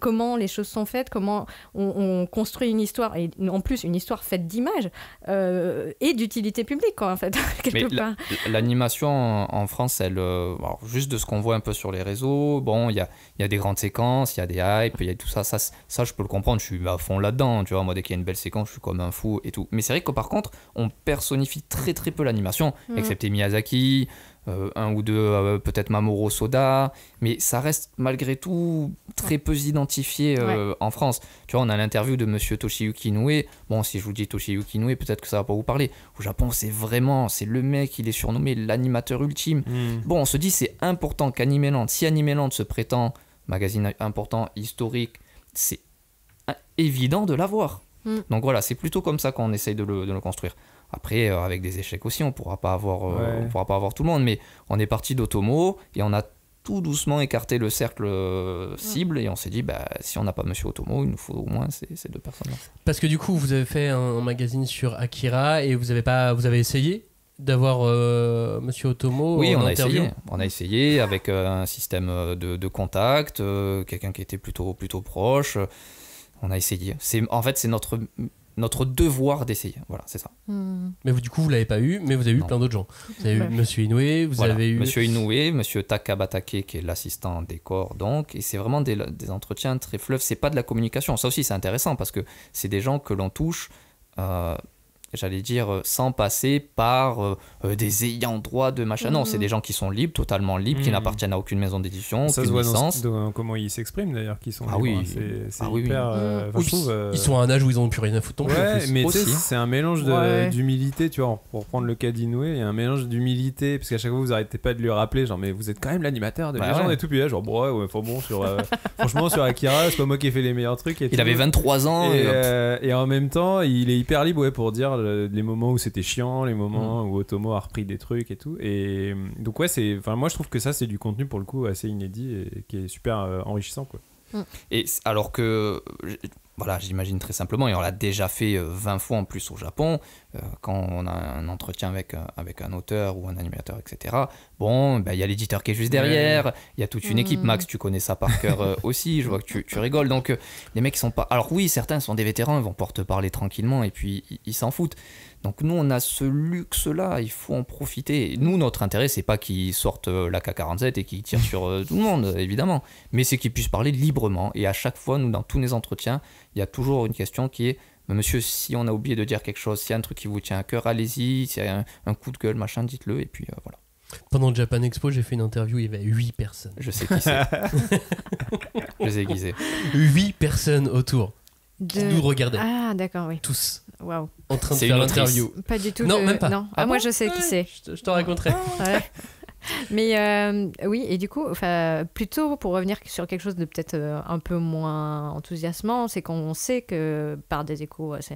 comment les choses sont faites, comment on construit une histoire, et en plus une histoire faite d'images, et d'utilité publique, quoi, en fait, quelque part. L'animation en France, alors, juste de ce qu'on voit un peu sur les réseaux, bon, il y a des grandes séquences, il y a des hypes, il y a tout ça, je peux le comprendre, je suis à fond là-dedans, tu vois, moi dès qu'il y a une belle séquence, je suis comme un fou et tout. Mais c'est vrai que par contre, on personnifie très très peu l'animation, excepté Miyazaki, un ou deux, peut-être Mamoru Soda, mais ça reste malgré tout très peu identifié en France. Tu vois, on a l'interview de monsieur Toshiyuki Inoue. Bon, si je vous dis Toshiyuki Inoue, peut-être que ça va pas vous parler. Au Japon, c'est le mec, il est surnommé l'animateur ultime. Bon, on se dit, c'est important qu'Animeland, si Animeland se prétend magazine important, historique, c'est évident de l'avoir. Donc voilà, c'est plutôt comme ça qu'on essaye de le construire. Après, avec des échecs aussi, on pourra pas avoir tout le monde, mais on est parti d'Otomo et on a tout doucement écarté le cercle cible et on s'est dit, si on n'a pas Monsieur Otomo, il nous faut au moins ces deux personnes-là. Parce que du coup, vous avez fait un magazine sur Akira et vous avez essayé d'avoir Monsieur Otomo en interview. On a essayé avec un système de contact, quelqu'un qui était plutôt proche. On a essayé. En fait, c'est notre devoir d'essayer. Voilà, c'est ça. Mais du coup, vous l'avez pas eu, mais vous avez eu plein d'autres gens. Vous avez eu Monsieur Inoue, vous avez eu... Monsieur Inoue, Monsieur Takabatake, qui est l'assistant décor, donc, et c'est vraiment des entretiens très fleuves. C'est pas de la communication. Ça aussi, c'est intéressant, parce que c'est des gens que l'on touche j'allais dire, sans passer par des ayants droit de machin. Non, c'est des gens qui sont libres, totalement libres, qui n'appartiennent à aucune maison d'édition, ça aucune se voit licence. dans comment ils s'expriment d'ailleurs, qui sont Ah libres, oui. hein. C'est Ah oui, hyper. oui. Je trouve, Ils sont à un âge où ils n'ont plus rien à foutre non plus. Ouais, mais tu sais, Aussi. c'est un mélange d'humilité, tu vois, pour prendre le cas d'Inoue, il y a un mélange d'humilité, parce qu'à chaque fois vous arrêtez pas de lui rappeler, genre, mais vous êtes quand même l'animateur de Légende et tout, puis là, genre, bon, ouais, enfin bon, franchement, sur Akira, c'est pas moi qui ai fait les meilleurs trucs. Et il avait 23 ans. Et en même temps, il est hyper libre pour dire les moments où c'était chiant, les moments où Otomo a repris des trucs et tout. Et donc, ouais, moi je trouve que ça, c'est du contenu pour le coup assez inédit et qui est super enrichissant, quoi. Et alors que, voilà, j'imagine très simplement, et on l'a déjà fait 20 fois en plus au Japon, quand on a un entretien avec un auteur ou un animateur, etc. Bon, il y a l'éditeur qui est juste derrière, il y a toute une équipe. Max, tu connais ça par cœur aussi, je vois que tu rigoles. Donc, les mecs, ils sont pas. Alors, oui, certains sont des vétérans, ils vont porte-parler tranquillement et puis ils s'en foutent. Donc, nous, on a ce luxe-là, il faut en profiter. Nous, notre intérêt, c'est pas qu'ils sortent la K-47 et qu'ils tirent sur tout le monde, évidemment, mais c'est qu'ils puissent parler librement. Et à chaque fois, nous, dans tous les entretiens, il y a toujours une question qui est: monsieur, si on a oublié de dire quelque chose, s'il y a un truc qui vous tient à cœur, allez-y, s'il y a un coup de gueule, machin, dites-le, et puis voilà. Pendant le Japan Expo, j'ai fait une interview, il y avait 8 personnes. Je sais qui c'est. Je sais qui c'est. 8 personnes autour. Qui nous regardaient. Ah, d'accord, oui. Tous. Waouh. En train de C'est faire une l'interview. Pas du tout. Non, même pas. Non. Ah moi, bon je sais qui c'est. Je t'en raconterai. Ouais. Mais oui, et du coup, plutôt pour revenir sur quelque chose de peut-être un peu moins enthousiasmant, c'est qu'on sait que, par des échos assez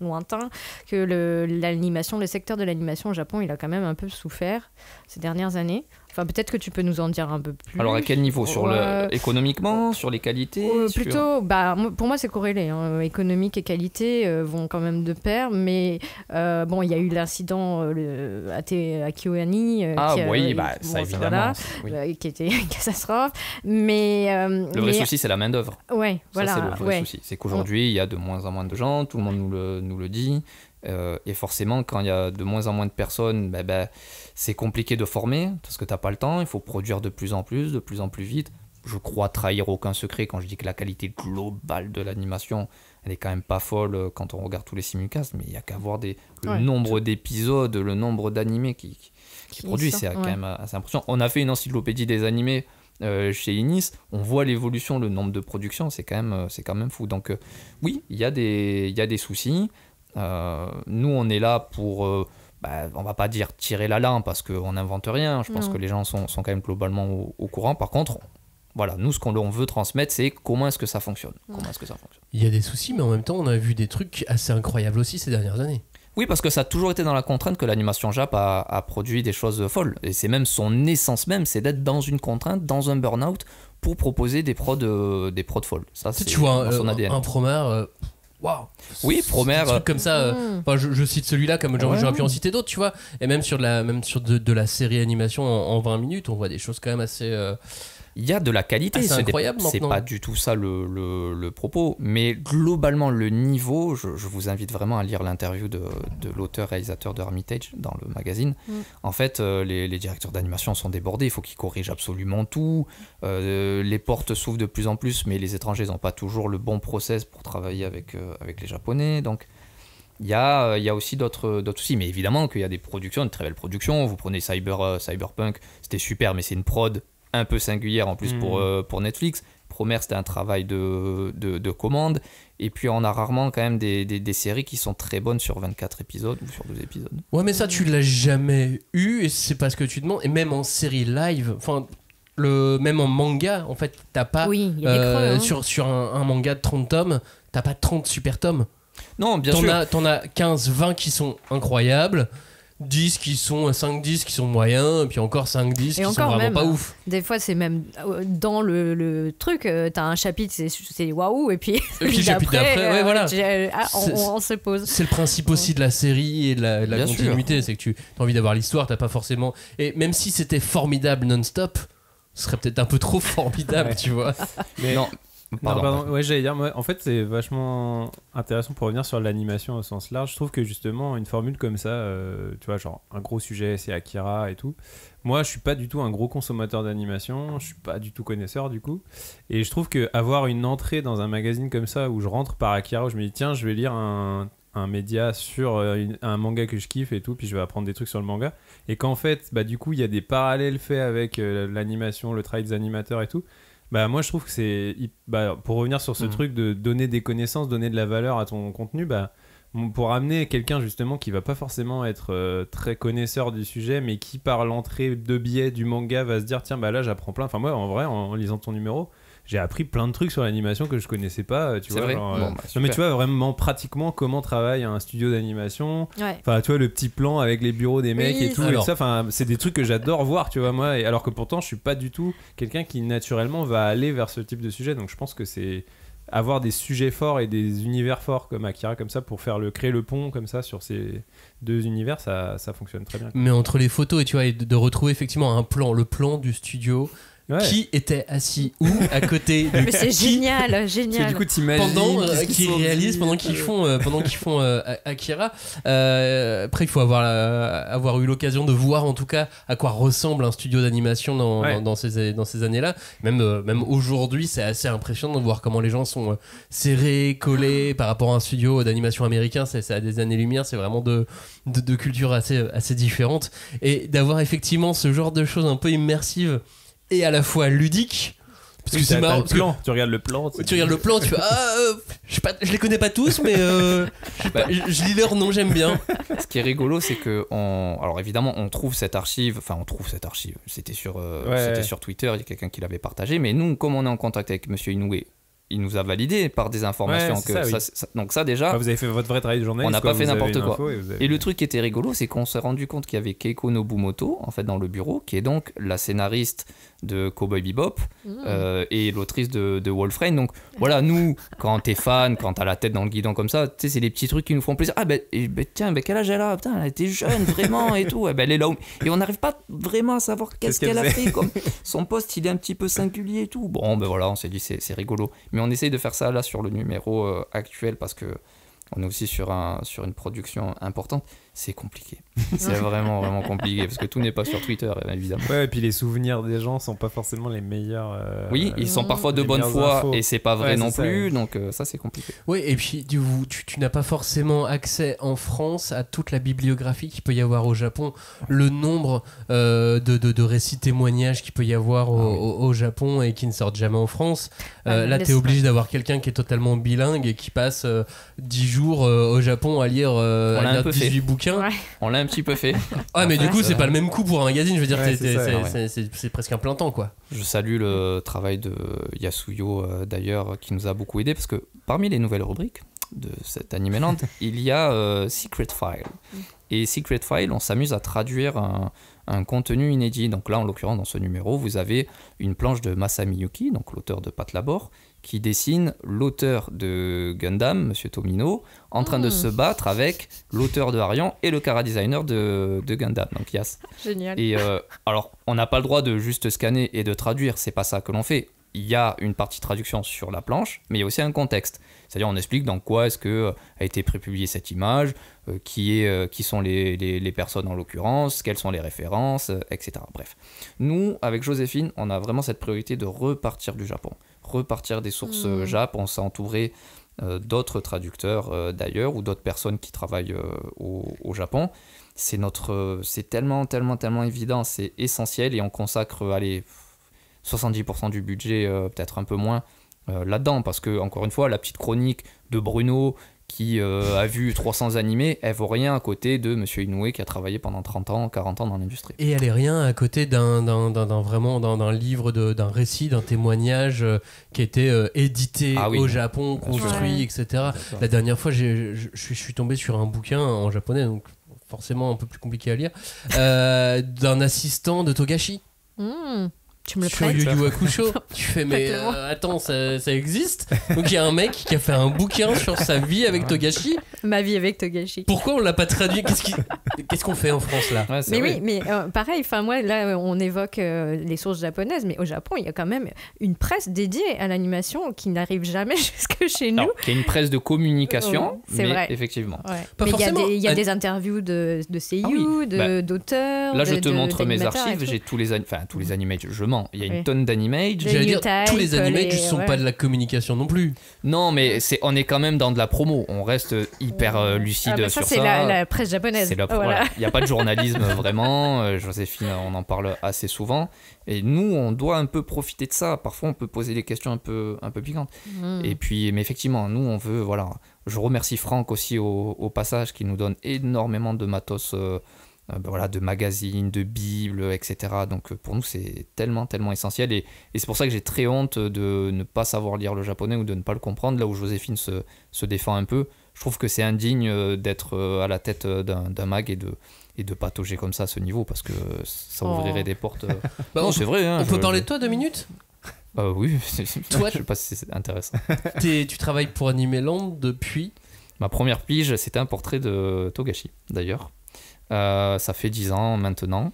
lointains, que l'animation, le secteur de l'animation au Japon, il a quand même un peu souffert ces dernières années. Enfin, peut-être que tu peux nous en dire un peu plus. Alors, à quel niveau? Économiquement, sur les qualités plutôt, pour moi, c'est corrélé. Hein. Économique et qualité vont quand même de pair. Mais bon, il y a eu l'incident à Kyoani. Ça évidemment. Qui était une catastrophe. Mais, le vrai souci, c'est la main-d'œuvre. Ouais, voilà. Ça, c'est le vrai souci. C'est qu'aujourd'hui, il y a de moins en moins de gens, tout le monde nous le dit. Et forcément, quand il y a de moins en moins de personnes, c'est compliqué de former parce que tu n'as pas le temps. Il faut produire de plus en plus vite. Je crois trahir aucun secret quand je dis que la qualité globale de l'animation, elle est quand même pas folle quand on regarde tous les simulcasts. Mais il n'y a qu'à voir le nombre d'épisodes, le nombre d'animés qui produit. C'est quand même assez impressionnant. On a fait une encyclopédie des animés chez Inis, on voit l'évolution, le nombre de productions, c'est quand même fou. Donc oui, il y a des soucis. Nous, on est là pour, on va pas dire tirer la langue parce qu'on n'invente rien. Je pense que les gens sont quand même globalement au courant. Par contre, voilà, nous, ce qu'on veut transmettre, c'est comment est-ce que ça fonctionne. Il y a des soucis, mais en même temps, on a vu des trucs assez incroyables aussi ces dernières années. Oui, parce que ça a toujours été dans la contrainte que l'animation Jap a produit des choses folles. Et c'est même son essence même, c'est d'être dans une contrainte, dans un burn-out, pour proposer des prods folles. Ça, c'est tu vois son ADN. un Promare... Waouh. Oui, Promare. Un truc comme ça. Je cite celui-là comme j'aurais pu en citer d'autres, tu vois. Et même sur de la série animation en 20 minutes, on voit des choses quand même assez. Il y a de la qualité, c'est incroyable. C'est pas du tout ça le propos, mais globalement le niveau, je vous invite vraiment à lire l'interview de l'auteur-réalisateur de Hermitage dans le magazine. En fait, les directeurs d'animation sont débordés, il faut qu'ils corrigent absolument tout. Les portes s'ouvrent de plus en plus, mais les étrangers n'ont pas toujours le bon process pour travailler avec les Japonais, donc il y a aussi d'autres soucis, mais évidemment qu'il y a des productions, de très belles productions. Vous prenez Cyberpunk, c'était super, mais c'est une prod un peu singulière en plus pour Netflix. Promare, c'était un travail de commande, et puis on a rarement quand même des séries qui sont très bonnes sur 24 épisodes ou sur 12 épisodes. Ouais, mais ça tu l'as jamais eu, et c'est pas ce que tu demandes. Et même en série live, enfin même en manga, en fait t'as pas y a des creux, sur un manga de 30 tomes, t'as pas 30 super tomes. Non, bien sûr. T'en as 15-20 qui sont incroyables, 10 qui sont 5-10 qui sont moyens, et puis encore 5-10 qui sont vraiment même, pas ouf. Des fois, c'est même dans le truc, t'as un chapitre, c'est waouh, et puis le chapitre d'après, voilà. On se pose. C'est le principe aussi de la série et de la continuité, c'est que tu as envie d'avoir l'histoire, t'as pas forcément. Et même si c'était formidable non-stop, ce serait peut-être un peu trop formidable, tu vois. Mais non. Pardon. Ouais, j'allais dire, en fait, c'est vachement intéressant pour revenir sur l'animation au sens large. Je trouve que justement, une formule comme ça, tu vois, genre un gros sujet, c'est Akira et tout. Moi, je suis pas du tout un gros consommateur d'animation, je suis pas du tout connaisseur du coup. Et je trouve qu'avoir une entrée dans un magazine comme ça où je rentre par Akira, où je me dis, tiens, je vais lire un un média sur un manga que je kiffe et tout, puis je vais apprendre des trucs sur le manga. Et qu'en fait, bah, du coup, il y a des parallèles faits avec l'animation, le travail des animateurs et tout. Bah, moi, je trouve que c'est... Bah, pour revenir sur ce truc de donner des connaissances, donner de la valeur à ton contenu, bah, pour amener quelqu'un justement qui va pas forcément être très connaisseur du sujet, mais qui par l'entrée de biais du manga va se dire tiens, bah là, j'apprends plein. Enfin, moi, en vrai, en lisant ton numéro... J'ai appris plein de trucs sur l'animation que je connaissais pas, tu vois. Vrai. Genre, Bon, non mais tu vois vraiment pratiquement comment travaille un studio d'animation. Enfin, tu vois le petit plan avec les bureaux des mecs et tout. Et ça, enfin, c'est des trucs que j'adore voir, tu vois moi. Et alors que pourtant, je suis pas du tout quelqu'un qui naturellement va aller vers ce type de sujet. Donc je pense que c'est avoir des sujets forts et des univers forts comme Akira comme ça pour créer le pont comme ça sur ces deux univers, ça fonctionne très bien. Mais entre les photos et tu vois, et de retrouver effectivement le plan du studio. Ouais. Qui était assis où à côté de mais c'est génial. Du coup, t'imagines qu'ils réalisent pendant qu'ils font Akira. Après, il faut avoir eu l'occasion de voir en tout cas à quoi ressemble un studio d'animation dans ces années-là. Même aujourd'hui, c'est assez impressionnant de voir comment les gens sont serrés, collés par rapport à un studio d'animation américain. C'est à des années-lumière. C'est vraiment de cultures assez différentes, et d'avoir effectivement ce genre de choses un peu immersives et à la fois ludique, parce que c'est marrant. Tu regardes le plan, tu fais je les connais pas tous, mais je lis leur nom, j'aime bien. Ce qui est rigolo, c'est que alors évidemment on trouve cette archive, c'était sur Twitter, il y a quelqu'un qui l'avait partagé, mais nous, comme on est en contact avec Monsieur Inoue, il nous a validé par des informations donc ça déjà, vous avez fait votre vrai travail de journaliste, on n'a pas fait n'importe quoi. Et le truc qui était rigolo, c'est qu'on s'est rendu compte qu'il y avait Keiko Nobumoto en fait dans le bureau, qui est donc la scénariste de Cowboy Bebop et l'autrice de Wolfrain. Donc voilà, nous, quand t'es fan, quand t'as la tête dans le guidon comme ça, tu sais, c'est les petits trucs qui nous font plaisir. Tiens, quel âge elle a, putain, elle était jeune vraiment et tout. Elle est là et on n'arrive pas vraiment à savoir qu'est-ce qu'elle a fait, comme son poste il est un petit peu singulier et tout. Bon voilà, on s'est dit c'est rigolo, mais on essaye de faire ça là sur le numéro actuel, parce que on est aussi sur une production importante. C'est compliqué. C'est vraiment, vraiment compliqué, parce que tout n'est pas sur Twitter, évidemment. Ouais, et puis les souvenirs des gens sont pas forcément les meilleurs. Oui, ils sont parfois de bonne foi, et c'est pas vrai non plus, donc ça c'est compliqué. Oui, et puis tu n'as pas forcément accès en France à toute la bibliographie qu'il peut y avoir au Japon. Le nombre de récits témoignages qu'il peut y avoir au Japon et qui ne sortent jamais en France. Là, t'es obligé d'avoir quelqu'un qui est totalement bilingue et qui passe 10 jours au Japon à lire 18 bouquins. Ouais. On l'a un petit peu fait. Ah, mais du coup, c'est pas le même coup pour un magazine. Je veux dire, c'est presque un plein temps, quoi. Je salue le travail de Yasuyo, d'ailleurs, qui nous a beaucoup aidé, parce que parmi les nouvelles rubriques de cet Animeland, il y a Secret File. Et Secret File, on s'amuse à traduire un contenu inédit. Donc là, en l'occurrence, dans ce numéro, vous avez une planche de Masami Yuki, donc l'auteur de Pat Labor, qui dessine l'auteur de Gundam, Monsieur Tomino, en train de se battre avec l'auteur de Arion et le chara-designer de Gundam, donc Yas. Génial. Et alors, on n'a pas le droit de juste scanner et de traduire, c'est pas ça que l'on fait. Il y a une partie traduction sur la planche, mais il y a aussi un contexte. C'est-à-dire, on explique dans quoi est-ce que a été prépubliée cette image, qui sont les personnes en l'occurrence, quelles sont les références, etc. Bref. Nous, avec Joséphine, on a vraiment cette priorité de repartir du Japon. Repartir des sources Jap. On s'est entouré d'autres traducteurs d'ailleurs, ou d'autres personnes qui travaillent au Japon. C'est tellement évident, c'est essentiel, et on consacre 70% du budget, peut-être un peu moins, là-dedans, parce que, encore une fois, la petite chronique de Bruno qui a vu 300 animés, elle vaut rien à côté de Monsieur Inoue qui a travaillé pendant 30 ans, 40 ans dans l'industrie. Et elle est rien à côté d'un livre, d'un récit, d'un témoignage qui a été édité au Japon, construit, etc. La dernière fois, je suis tombé sur un bouquin en japonais, donc forcément un peu plus compliqué à lire, d'un assistant de Togashi. Tu me le sur Yu Yu Hakusho. Tu fais mais attends, ça existe. Donc il y a un mec qui a fait un bouquin sur sa vie avec Togashi. Ma vie avec Togashi. Pourquoi on l'a pas traduit? Qu'est-ce qu'on fait en France là? Mais oui, mais pareil, moi là on évoque les sources japonaises, mais au Japon il y a quand même une presse dédiée à l'animation qui n'arrive jamais jusque chez nous. Qui est une presse de communication, c'est vrai. Effectivement. Ouais. Mais il y a des interviews de seiyuu, d'auteurs. Là je te montre mes archives, j'ai tous les animés, je mens. Il y a une tonne d'animés. J'allais dire, tous les animés ne sont pas de la communication non plus. Non, mais on est quand même dans de la promo. On reste hyper lucide sur c'est ça. la presse japonaise. Il n'y a pas de journalisme vraiment. Joséphine, on en parle assez souvent. Et nous, on doit un peu profiter de ça. Parfois, on peut poser des questions un peu piquantes. Et puis, mais effectivement, nous, on veut... Voilà. Je remercie Franck aussi au passage, qui nous donne énormément de matos, de magazines, de bibles, etc. Donc, pour nous, c'est tellement essentiel. Et c'est pour ça que j'ai très honte de ne pas savoir lire le japonais ou de ne pas le comprendre. Là où Joséphine se défend un peu, je trouve que c'est indigne d'être à la tête d'un mag et de patauger comme ça à ce niveau, parce que ça ouvrirait des portes. Non, c'est vrai. Hein, on peut parler de toi 2 minutes ? Oui, toi, je sais pas si c'est intéressant. Tu travailles pour Animeland depuis... Ma première pige, c'était un portrait de Togashi, d'ailleurs. Ça fait 10 ans maintenant.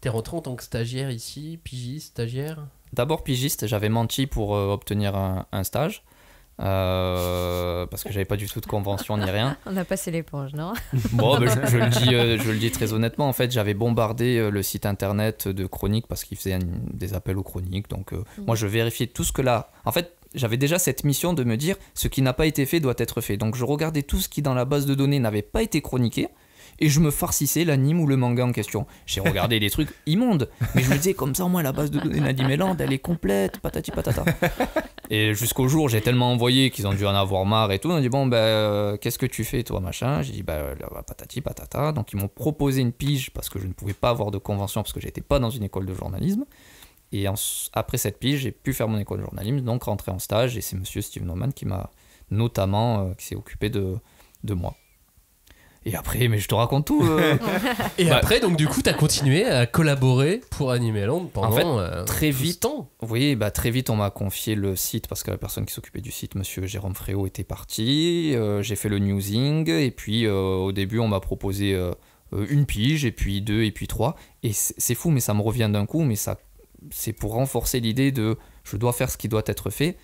T'es rentré en tant que stagiaire ici, pigiste, stagiaire ? D'abord pigiste, j'avais menti pour obtenir un stage. Parce que j'avais pas du tout de convention ni rien. On a passé l'éponge, non ? Bon, je le dis très honnêtement. En fait, j'avais bombardé le site internet de Chronique parce qu'ils faisaient des appels aux chroniques. Donc, moi, je vérifiais tout ce que là. En fait, j'avais déjà cette mission de me dire ce qui n'a pas été fait doit être fait. Donc, je regardais tout ce qui dans la base de données n'avait pas été chroniqué. Et je me farcissais l'anime ou le manga en question. J'ai regardé des trucs immondes, mais je me disais comme ça, moi, la base de données d'Animeland, elle est complète, patati patata. Et jusqu'au jour, j'ai tellement envoyé qu'ils ont dû en avoir marre et tout. On a dit, bon, qu'est-ce que tu fais, toi, machin ? J'ai dit, patati patata. Donc, ils m'ont proposé une pige parce que je ne pouvais pas avoir de convention parce que j'étais pas dans une école de journalisme. Et après cette pige, j'ai pu faire mon école de journalisme, donc rentrer en stage. Et c'est monsieur Steve Norman qui m'a notamment, qui s'est occupé de moi. Et après, mais je te raconte tout. Et après, donc du coup, t'as continué à collaborer pour Animeland pendant très vite. Temps. Oui, très vite, on m'a confié le site parce que la personne qui s'occupait du site, monsieur Jérôme Fréau, était parti. J'ai fait le newsing et puis au début, on m'a proposé une pige et puis 2 et puis 3. Et c'est fou, mais ça me revient d'un coup. Mais ça, c'est pour renforcer l'idée de je dois faire ce qui doit être fait.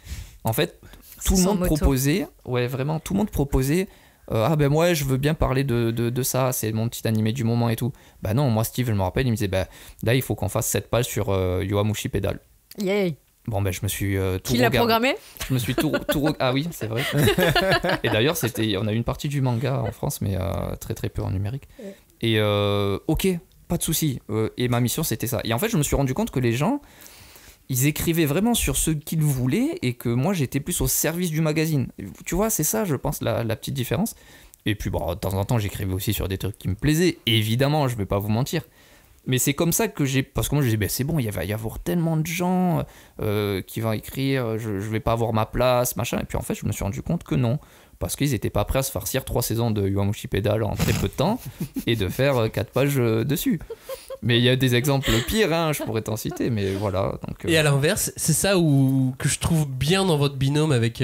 En fait, tout le monde proposait. Ouais, vraiment, tout le monde proposait. Moi je veux bien parler de ça, c'est mon petit animé du moment et tout. Non, moi Steve, je me rappelle, il me disait là il faut qu'on fasse 7 pages sur Yowamushi Pedal. Yay. Bon je me suis tout Qui l'a programmé ? Je me suis tout ah oui, c'est vrai. Et d'ailleurs, on a eu une partie du manga en France, mais très très peu en numérique. Et ok, pas de souci. Et ma mission c'était ça. Et en fait, je me suis rendu compte que les gens ils écrivaient vraiment sur ce qu'ils voulaient et que moi j'étais plus au service du magazine. Tu vois, c'est ça, je pense, la petite différence. Et puis de temps en temps j'écrivais aussi sur des trucs qui me plaisaient, évidemment, je vais pas vous mentir. Mais c'est comme ça que parce que moi je disais c'est bon, il va y avoir tellement de gens qui vont écrire, je vais pas avoir ma place, machin. Et puis en fait je me suis rendu compte que non, parce qu'ils étaient pas prêts à se farcir 3 saisons de Yowamushi Pedal en très peu de temps et de faire 4 pages dessus. Mais il y a des exemples pires, hein, je pourrais t'en citer, mais voilà. Donc, Et à l'inverse, c'est ça que je trouve bien dans votre binôme avec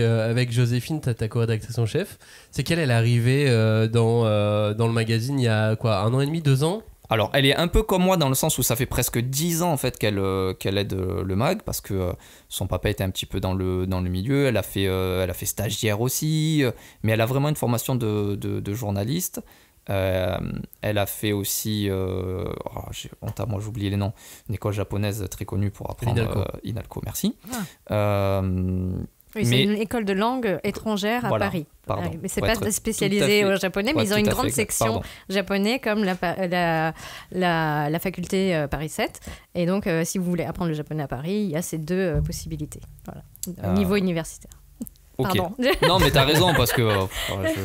Joséphine, ta co-rédactrice en chef, c'est qu'elle est arrivée dans le magazine il y a 1 an et demi, 2 ans ? Alors, elle est un peu comme moi dans le sens où ça fait presque 10 ans en fait qu'elle aide le mag, parce que son papa était un petit peu dans le milieu, elle a fait stagiaire aussi, mais elle a vraiment une formation de journaliste. Elle a fait aussi j'ai honte à moi, j'ai oublié les noms, une école japonaise très connue pour apprendre Inalco, merci. Oui, c'est une école de langue étrangère à Paris. Mais c'est pas spécialisé au japonais, mais ils ont une grande section japonais comme la faculté Paris 7. Et donc, si vous voulez apprendre le japonais à Paris, il y a ces 2 possibilités. Voilà. Au niveau universitaire. Ok. Pardon. Non, mais t'as raison, parce que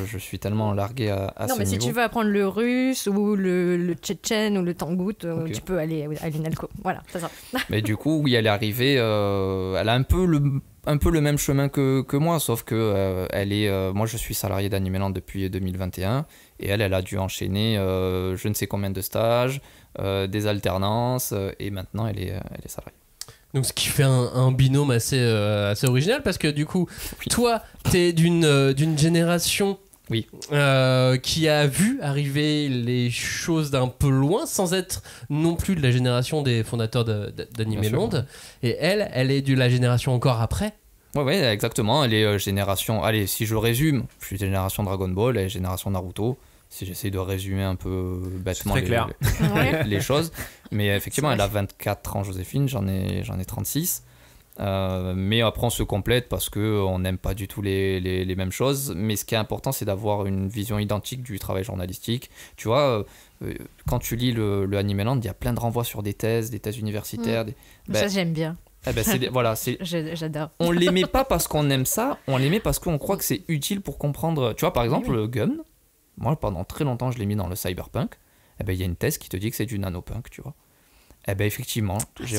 je suis tellement largué à ce niveau. Non, mais si tu veux apprendre le russe ou le tchétchène ou le tangout, tu peux aller à l'INALCO. Voilà, c'est ça. Mais du coup, oui, elle est arrivée, elle a un peu le même chemin que moi, sauf que moi je suis salarié d'Animeland depuis 2021, et elle a dû enchaîner je ne sais combien de stages, des alternances, et maintenant elle est salariée. Donc ce qui fait un binôme assez original, parce que du coup, toi, t'es d'une génération qui a vu arriver les choses d'un peu loin, sans être non plus de la génération des fondateurs d'Animeland. Et elle est de la génération encore après. Ouais, exactement. Elle est génération... Allez, si je résume, je suis génération Dragon Ball, elle est génération Naruto. Si j'essaie de résumer un peu bêtement les choses. Mais effectivement, elle a 24 ans, Joséphine, j'en ai 36. Mais après on se complète parce qu'on n'aime pas du tout les mêmes choses. Mais ce qui est important, c'est d'avoir une vision identique du travail journalistique. Tu vois, quand tu lis le Animeland, il y a plein de renvois sur des thèses universitaires. Ça j'aime bien. J'adore. On l'aimait pas parce qu'on aime ça, on l'aimait parce qu'on croit que c'est utile pour comprendre. Tu vois, par exemple, le Gun, moi pendant très longtemps je l'ai mis dans le cyberpunk. Il y a une thèse qui te dit que c'est du nanopunk, tu vois. Effectivement, j'ai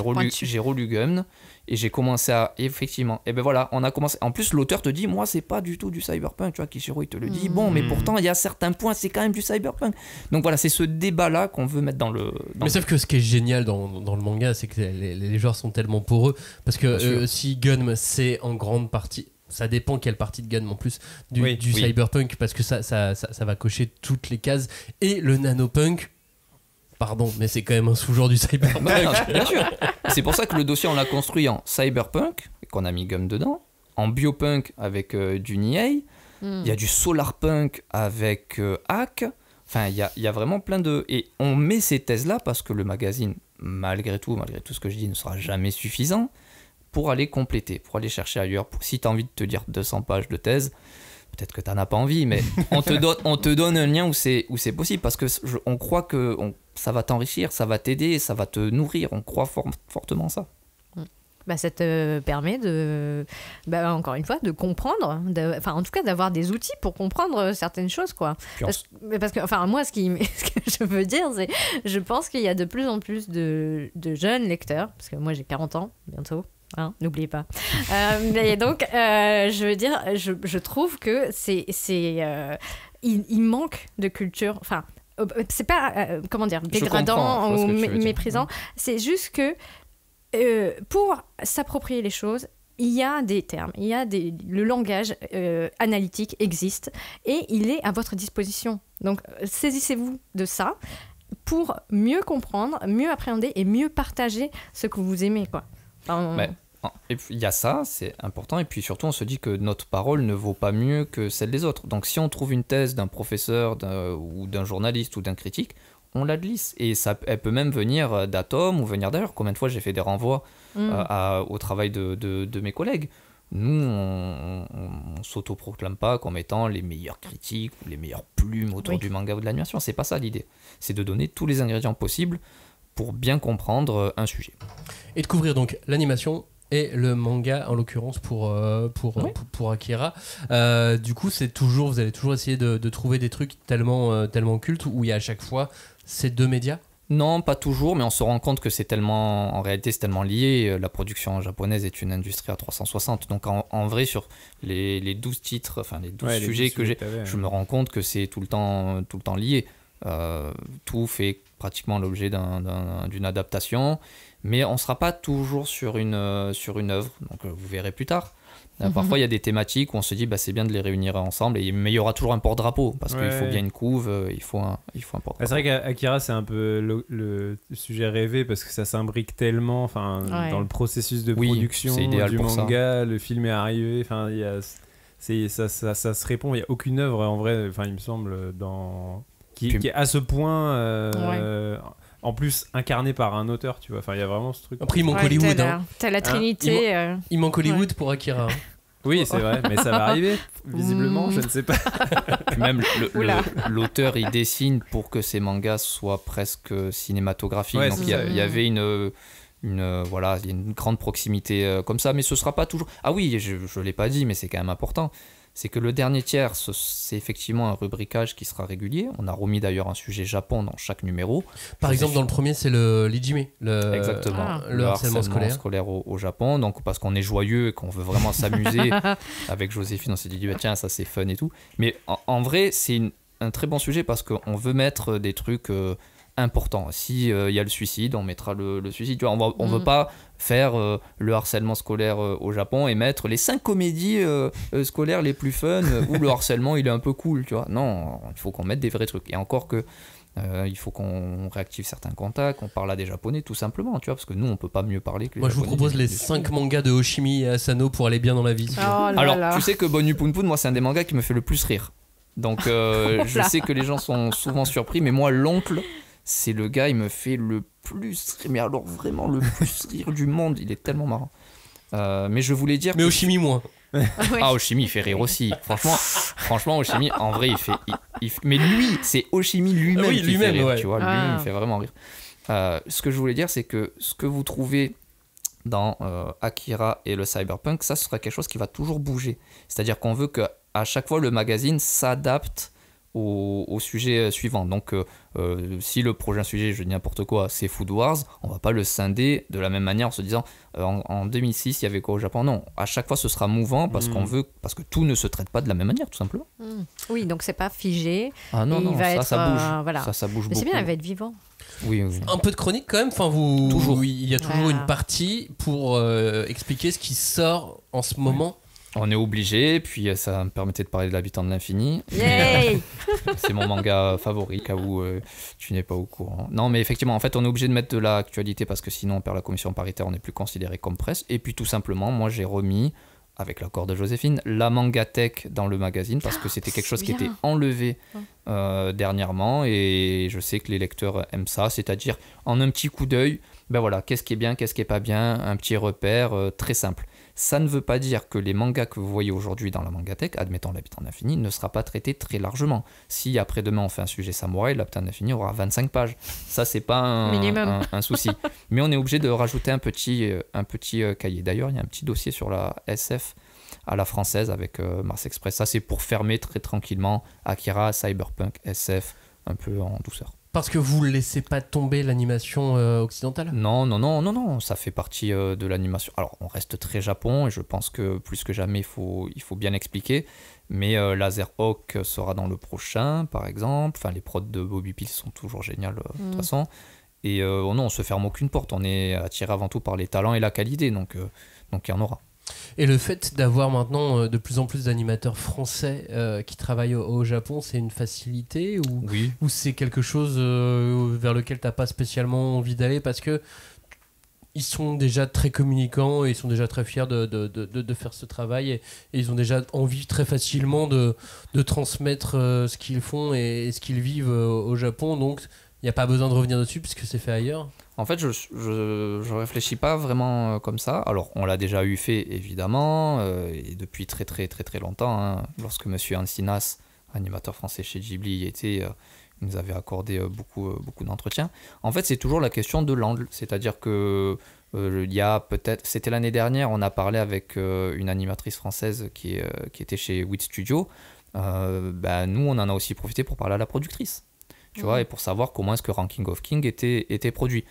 relu Gun et j'ai commencé à... Effectivement, voilà, on a commencé... En plus, l'auteur te dit, moi, c'est pas du tout du cyberpunk, tu vois, Kishiro, il te le dit. Bon, mais pourtant, il y a certains points, c'est quand même du cyberpunk. Donc voilà, c'est ce débat-là qu'on veut mettre dans le... Sauf que ce qui est génial dans le manga, c'est que les joueurs sont tellement poreux, parce que si Gun, c'est en grande partie... Ça dépend quelle partie de Gun en plus du cyberpunk, parce que ça va cocher toutes les cases. Et le nanopunk... Pardon, mais c'est quand même un sous-genre du cyberpunk. Bien sûr. C'est pour ça que le dossier, on l'a construit en cyberpunk, et qu'on a mis Gum dedans, en biopunk avec du Nihei, il y a du solarpunk avec Hack, enfin, il y a vraiment plein de... Et on met ces thèses-là parce que le magazine, malgré tout ce que je dis, ne sera jamais suffisant pour aller compléter, pour aller chercher ailleurs. Si tu as envie de te lire 200 pages de thèse, peut-être que tu n'en as pas envie, mais on te donne un lien où c'est possible, parce que on croit que ça va t'enrichir, ça va t'aider, ça va te nourrir, on croit fortement ça. Ça te permet de, encore une fois, de comprendre, en tout cas d'avoir des outils pour comprendre certaines choses, quoi. Parce que moi, ce que je veux dire, c'est, je pense qu'il y a de plus en plus de jeunes lecteurs, parce que moi j'ai 40 ans bientôt. N'oubliez pas. Mais donc, je veux dire, je trouve que il manque de culture. Enfin, c'est pas dégradant ou méprisant. C'est juste que pour s'approprier les choses, il y a des termes, le langage analytique existe et il est à votre disposition. Donc, saisissez-vous de ça pour mieux comprendre, mieux appréhender et mieux partager ce que vous aimez, quoi. Et puis il y a ça, c'est important, et puis surtout on se dit que notre parole ne vaut pas mieux que celle des autres. Donc si on trouve une thèse d'un professeur ou d'un journaliste ou d'un critique, on la glisse, et elle peut même venir d'Atom ou venir d'ailleurs. Combien de fois j'ai fait des renvois au travail de mes collègues. Nous, on s'autoproclame pas comme étant les meilleurs critiques ou les meilleures plumes autour du manga ou de l'animation. C'est pas ça l'idée, c'est de donner tous les ingrédients possibles pour bien comprendre un sujet. Et de couvrir donc l'animation et le manga, en l'occurrence pour Akira. Du coup, vous allez toujours essayer de trouver des trucs tellement cultes où il y a à chaque fois ces deux médias. Non, pas toujours, mais on se rend compte que en réalité c'est tellement lié. La production japonaise est une industrie à 360. Donc en vrai, sur les 12 titres, enfin les 12 sujets que j'ai, je me rends compte que c'est tout le temps lié. Tout fait pratiquement l'objet d'une adaptation, mais on ne sera pas toujours sur une œuvre, donc vous verrez plus tard. Parfois il y a des thématiques où on se dit c'est bien de les réunir ensemble, mais il y aura toujours un porte-drapeau, parce qu'il faut bien une couve, il faut un porte-drapeau. C'est vrai qu'Akira c'est un peu le sujet rêvé, parce que ça s'imbrique tellement dans le processus de production du manga, le film est arrivé, ça se répond, il n'y a aucune œuvre en vrai, il me semble, qui est à ce point en plus incarné par un auteur, tu vois. Il y a vraiment ce truc. Après il manque Hollywood, t'as la Trinité. Il manque Hollywood pour Akira. Oui, c'est vrai, mais ça va arriver visiblement, je ne sais pas. Même l'auteur il dessine pour que ses mangas soient presque cinématographiques. Donc il y avait une grande proximité comme ça, mais ce sera pas toujours. Ah oui, je l'ai pas dit, mais c'est quand même important. C'est que le dernier tiers, c'est effectivement un rubricage qui sera régulier. On a remis d'ailleurs un sujet Japon dans chaque numéro. Par exemple, dans le premier, c'est l'Ijime, le harcèlement scolaire au Japon. Donc, parce qu'on est joyeux et qu'on veut vraiment s'amuser. Avec Joséphine, on s'est dit, tiens, ça c'est fun et tout. Mais en vrai, c'est un très bon sujet, parce qu'on veut mettre des trucs important. Si y a le suicide, on mettra le suicide. Tu vois, on veut pas faire le harcèlement scolaire au Japon et mettre les 5 comédies scolaires les plus fun où le harcèlement il est un peu cool, tu vois. Non, il faut qu'on mette des vrais trucs. Et encore que il faut qu'on réactive certains contacts, qu'on parle à des Japonais tout simplement, tu vois, parce que nous on peut pas mieux parler que les Japonais. Moi je vous propose les 5 mangas de Hoshimi et Asano pour aller bien dans la vie. Alors tu sais que Bonu Punpun, moi c'est un des mangas qui me fait le plus rire. Donc je sais que les gens sont souvent surpris, mais moi l'oncle, c'est le gars, il me fait le plus rire, mais alors vraiment le plus rire du monde, il est tellement marrant. Mais je voulais dire. Mais Oshimi moins. Ah, Oshimi il fait rire aussi. Franchement, Oshimi, en vrai, mais lui, c'est Oshimi lui-même qui fait rire. Tu vois, lui, il fait vraiment rire. Ce que je voulais dire, c'est que ce que vous trouvez dans Akira et le cyberpunk, ça, ce sera quelque chose qui va toujours bouger. C'est-à-dire qu'on veut qu'à chaque fois, le magazine s'adapte au sujet suivant. Donc, si le prochain sujet, je dis n'importe quoi, c'est Food Wars, on va pas le scinder de la même manière en se disant en 2006, il y avait quoi au Japon? Non, à chaque fois, ce sera mouvant parce que tout ne se traite pas de la même manière, tout simplement. Oui, donc c'est pas figé. Ah non, ça bouge. Voilà. Ça bouge mais beaucoup. c'est bien, elle va être vivant. Oui. Un peu de chronique quand même. Enfin, il y a toujours une partie pour expliquer ce qui sort en ce moment. On est obligé, puis ça me permettait de parler de l'Habitant de l'Infini. Yay. C'est mon manga favori, cas où tu n'es pas au courant. Non, mais effectivement, en fait, on est obligé de mettre de l'actualité parce que sinon on perd la commission paritaire, on n'est plus considéré comme presse. Et puis tout simplement, moi j'ai remis, avec l'accord de Joséphine, la Mangatech dans le magazine parce que c'était quelque chose qui était enlevé dernièrement et je sais que les lecteurs aiment ça, c'est-à-dire en un petit coup d'œil, ben voilà, qu'est-ce qui est bien, qu'est-ce qui est pas bien, un petit repère très simple. Ça ne veut pas dire que les mangas que vous voyez aujourd'hui dans la Mangatech, admettons l'Habitant de l'Infini, ne sera pas traité très largement. Si après-demain on fait un sujet samouraï, l'Habitant de l'Infini aura 25 pages. Ça, c'est pas un souci. Mais on est obligé de rajouter un petit cahier. D'ailleurs, il y a un petit dossier sur la SF à la française avec Mars Express. Ça, c'est pour fermer très tranquillement Akira, Cyberpunk, SF, un peu en douceur. Parce que vous ne laissez pas tomber l'animation occidentale ? Non, ça fait partie de l'animation. Alors, on reste très Japon et je pense que plus que jamais, il faut bien expliquer. Mais Laserhawk sera dans le prochain, par exemple. Enfin, les prods de Bobby Peel sont toujours géniales de toute façon. Et non, on se ferme aucune porte. On est attiré avant tout par les talents et la qualité, donc il y en aura. Et le fait d'avoir maintenant de plus en plus d'animateurs français qui travaillent au Japon, c'est une facilité ou c'est quelque chose vers lequel tu n'as pas spécialement envie d'aller parce que ils sont déjà très communicants et ils sont déjà très fiers de faire ce travail et ils ont déjà envie très facilement de transmettre ce qu'ils font et ce qu'ils vivent au Japon, donc il n'y a pas besoin de revenir dessus puisque c'est fait ailleurs. En fait, je réfléchis pas vraiment comme ça. Alors, on l'a déjà eu fait, évidemment, et depuis très très très très longtemps. Hein, lorsque Monsieur Ancinas, animateur français chez Ghibli, y était, il nous avait accordé beaucoup d'entretiens. En fait, c'est toujours la question de l'angle. C'est-à-dire que il y a peut-être, c'était l'année dernière, on a parlé avec une animatrice française qui était chez WIT Studio. Nous, on en a aussi profité pour parler à la productrice. Tu vois, et pour savoir comment est-ce que Ranking of King était produit.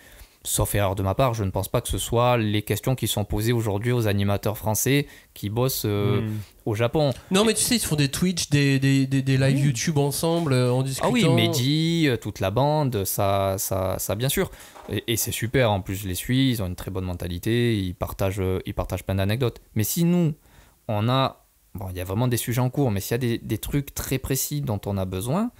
Sauf erreur de ma part, je ne pense pas que ce soit les questions qui sont posées aujourd'hui aux animateurs français qui bossent au Japon. Non, mais tu sais, ils se font des Twitch, des live YouTube ensemble en discutant. Ah oui, Mehdi, toute la bande, ça bien sûr. Et c'est super, en plus je les suis, ils ont une très bonne mentalité, ils partagent plein d'anecdotes. Mais si nous, on a... Bon, il y a vraiment des sujets en cours, mais s'il y a des trucs très précis dont on a besoin...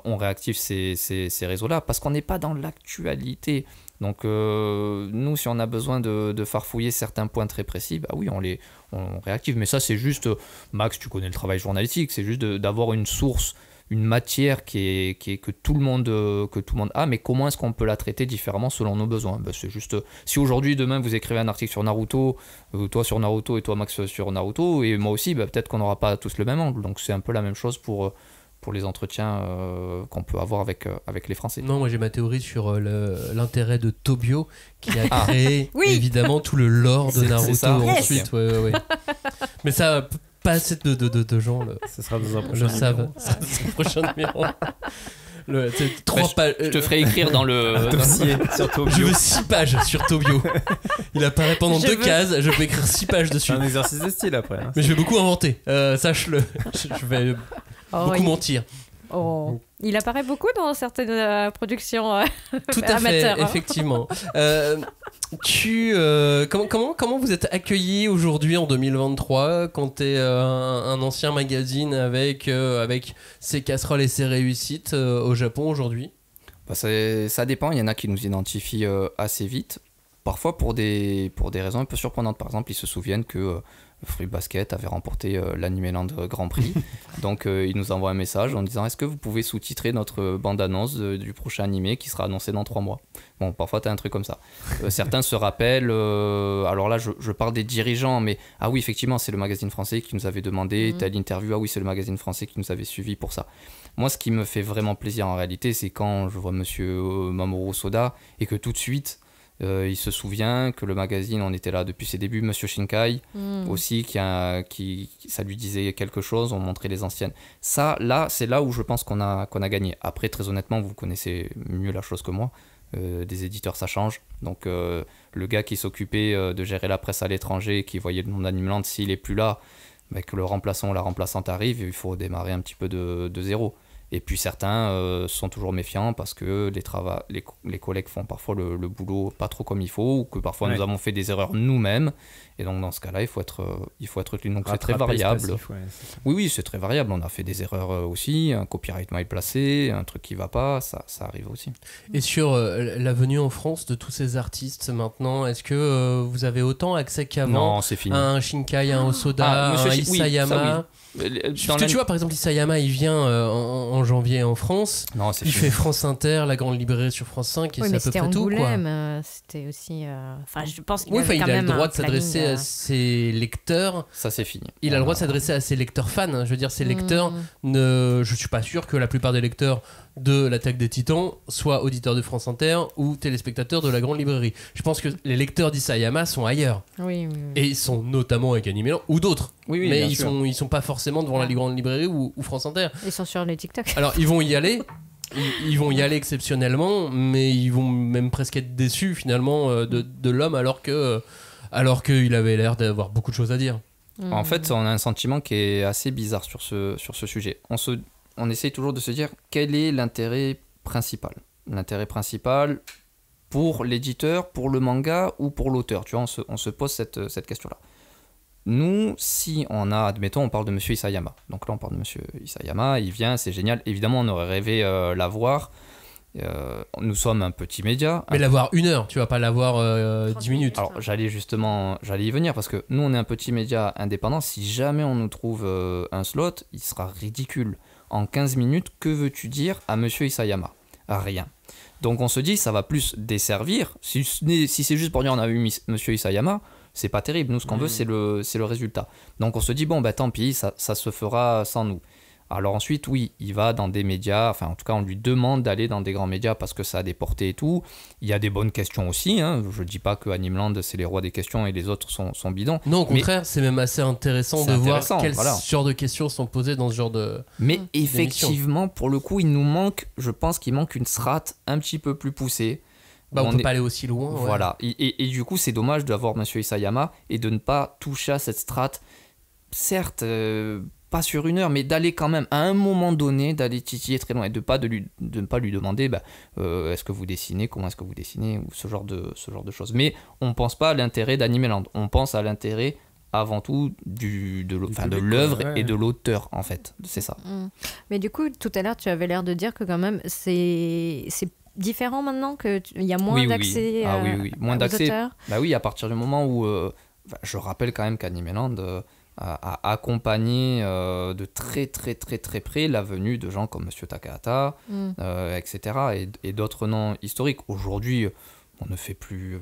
on réactive ces réseaux-là parce qu'on n'est pas dans l'actualité. Donc nous, si on a besoin de farfouiller certains points très précis, bah oui, on réactive. Mais ça, c'est juste, Max, tu connais le travail journalistique, c'est juste d'avoir une source, une matière que tout le monde a, mais comment est-ce qu'on peut la traiter différemment selon nos besoins? Bah, c'est juste, si aujourd'hui, demain, vous écrivez un article sur Naruto, toi sur Naruto et toi Max sur Naruto, et moi aussi, bah, peut-être qu'on n'aura pas tous le même angle. Donc c'est un peu la même chose pour les entretiens qu'on peut avoir avec les Français. Non, moi j'ai ma théorie sur l'intérêt de Tobio qui a créé évidemment tout le lore de Naruto ensuite. Ouais. Mais ça, pas assez de gens ça sera dans un le savent. C'est le prochain numéro. Je te ferai écrire dans le dossier sur Tobio. Je veux 6 pages sur Tobio. Il apparaît pendant 2 cases, je peux écrire 6 pages dessus. C'est un exercice de style après. Hein. Mais je vais beaucoup inventer, sache-le. Je vais beaucoup mentir. Il apparaît beaucoup dans certaines productions tout à amateurs. Fait, effectivement. Comment vous êtes accueillis aujourd'hui en 2023 quand tu es un ancien magazine avec ses casseroles et ses réussites au Japon aujourd'hui? Ça dépend, il y en a qui nous identifient assez vite, parfois pour des raisons un peu surprenantes. Par exemple, ils se souviennent que Fruit Basket avait remporté l'Animeland Grand Prix. Donc il nous envoie un message en disant est-ce que vous pouvez sous-titrer notre bande-annonce du prochain animé qui sera annoncé dans 3 mois. Bon, parfois tu as un truc comme ça. Certains se rappellent, alors là je parle des dirigeants, mais ah oui, effectivement, c'est le magazine français qui nous avait demandé telle interview, ah oui, c'est le magazine français qui nous avait suivi pour ça. Moi, ce qui me fait vraiment plaisir en réalité, c'est quand je vois monsieur Mamoru Soda et que tout de suite, il se souvient que le magazine, on était là depuis ses débuts, monsieur Shinkai aussi, qui ça lui disait quelque chose, on montrait les anciennes. Ça, là, c'est là où je pense qu'on a gagné. Après, très honnêtement, vous connaissez mieux la chose que moi. Des éditeurs, ça change. Donc, le gars qui s'occupait de gérer la presse à l'étranger, qui voyait le nom d'Animeland, s'il est plus là, bah, que le remplaçant ou la remplaçante arrive, il faut démarrer un petit peu de zéro. Et puis certains sont toujours méfiants parce que les collègues font parfois le boulot pas trop comme il faut, ou que parfois nous avons fait des erreurs nous-mêmes. Et donc dans ce cas-là, il faut être donc c'est très variable. Oui, c'est très variable. On a fait des erreurs aussi, un copyright mal placé, un truc qui va pas, ça arrive aussi. Et sur la venue en France de tous ces artistes maintenant, est-ce que vous avez autant accès qu'avant? Non, c'est fini. Un Shinkai, un Osoda, un Isayama? Parce que tu vois, par exemple, Isayama, il vient en janvier en France. Non, il fait France Inter, la grande librairie sur France 5, et c'est à peu près tout, quoi. C'était aussi. Enfin, je pense qu'il il a le droit de s'adresser à ses lecteurs. Ça, c'est fini. Il a le droit de s'adresser à ses lecteurs fans. Je veux dire, ses lecteurs, je suis pas sûr que la plupart des lecteurs de l'Attaque des Titans soient auditeurs de France Inter ou téléspectateurs de la grande librairie. Je pense que les lecteurs d'Isayama sont ailleurs. Oui. Et ils sont notamment avec Animeland ou d'autres. Oui, mais ils sont pas forcément devant la grande librairie ou France Inter. Ils sont sur les TikTok. Alors ils vont y aller. Ils vont y aller exceptionnellement, mais ils vont même presque être déçus finalement de l'homme alors qu'il avait l'air d'avoir beaucoup de choses à dire. En fait, on a un sentiment qui est assez bizarre sur ce sujet. On essaye toujours de se dire quel est l'intérêt principal. L'intérêt principal pour l'éditeur, pour le manga ou pour l'auteur. Tu vois, on se pose cette question-là. Nous, si on a, admettons, on parle de monsieur Isayama. Donc là, on parle de monsieur Isayama, il vient, c'est génial. Évidemment, on aurait rêvé l'avoir. Nous sommes un petit média. Mais l'avoir 1 heure, tu vas pas l'avoir 10 minutes. Alors, j'allais y venir parce que nous, on est un petit média indépendant. Si jamais on nous trouve un slot, il sera ridicule. En 15 minutes, que veux-tu dire à monsieur Isayama? Rien. Donc on se dit, ça va plus desservir. Si c'est juste pour dire on a eu monsieur Isayama, c'est pas terrible. Nous, ce qu'on veut, c'est le résultat. Donc on se dit, bon, bah tant pis, ça se fera sans nous. Alors ensuite, oui, il va dans des médias, enfin en tout cas on lui demande d'aller dans des grands médias parce que ça a des portées et tout. Il y a des bonnes questions aussi, hein. Je ne dis pas que Animeland c'est les rois des questions et les autres sont bidons. Non, au contraire, c'est même assez intéressant de voir quel genre de questions sont posées dans ce genre de... Mais effectivement, pour le coup, il nous manque, je pense qu'il manque une strate un petit peu plus poussée. Bah, on peut pas aller aussi loin. Ouais. Voilà, et du coup c'est dommage d'avoir monsieur Isayama et de ne pas toucher à cette strate, certes... pas sur 1 heure, mais d'aller quand même à un moment donné, d'aller titiller très loin et de ne pas lui demander est-ce que vous dessinez, comment est-ce que vous dessinez, ou ce genre de choses. Mais on ne pense pas à l'intérêt d'Animeland, on pense à l'intérêt avant tout de l'œuvre et de l'auteur, en fait, c'est ça. Mais du coup, tout à l'heure, tu avais l'air de dire que quand même, c'est différent maintenant, qu'il y a moins d'accès moins d'accès. auteurs. Bah oui, à partir du moment où... je rappelle quand même qu'Animeland... a accompagné de très très très très près la venue de gens comme Monsieur Takahata, etc. et d'autres noms historiques. Aujourd'hui, on ne fait plus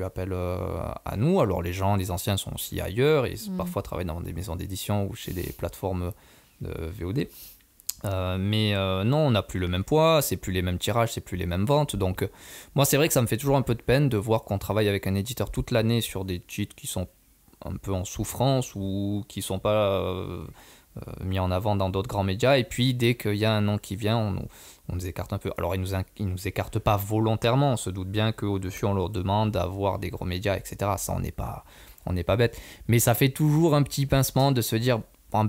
appel à nous. Alors les anciens sont aussi ailleurs et parfois travaillent dans des maisons d'édition ou chez des plateformes de VOD. Mais non, on n'a plus le même poids, c'est plus les mêmes tirages, c'est plus les mêmes ventes. Donc moi, c'est vrai que ça me fait toujours un peu de peine de voir qu'on travaille avec un éditeur toute l'année sur des titres qui sont un peu en souffrance ou qui sont pas mis en avant dans d'autres grands médias, et puis dès qu'il y a un nom qui vient, on nous écarte un peu. Alors ils nous écartent pas volontairement, on se doute bien qu'au-dessus on leur demande d'avoir des gros médias, etc. Ça, on n'est pas bête, mais ça fait toujours un petit pincement de se dire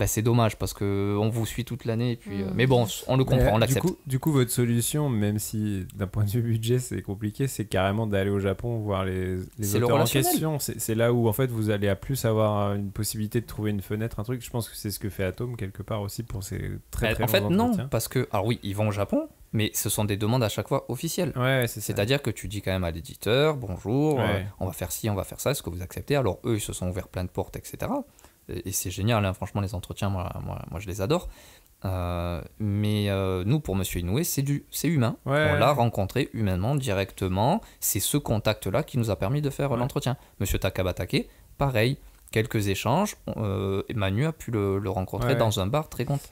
c'est dommage parce qu'on vous suit toute l'année, et puis, mais bon, on le comprend, on l'accepte. Du coup, votre solution, même si d'un point de vue budget c'est compliqué, c'est carrément d'aller au Japon voir les auteurs en question. C'est là où en fait vous allez à plus avoir une possibilité de trouver une fenêtre, un truc. Je pense que c'est ce que fait Atom quelque part aussi pour ses très longs entretiens. Non, parce que alors oui, ils vont au Japon, mais ce sont des demandes à chaque fois officielles. C'est-à-dire que tu dis quand même à l'éditeur, bonjour, on va faire ci, on va faire ça, est-ce que vous acceptez? Alors eux, ils se sont ouverts plein de portes, etc. et c'est génial, hein, franchement, les entretiens, moi, je les adore. Mais nous, pour Monsieur Inoue, c'est humain. On l'a rencontré humainement, directement. C'est ce contact-là qui nous a permis de faire l'entretien. Monsieur Takabatake, pareil. Quelques échanges, et Manu a pu le rencontrer dans un bar très content.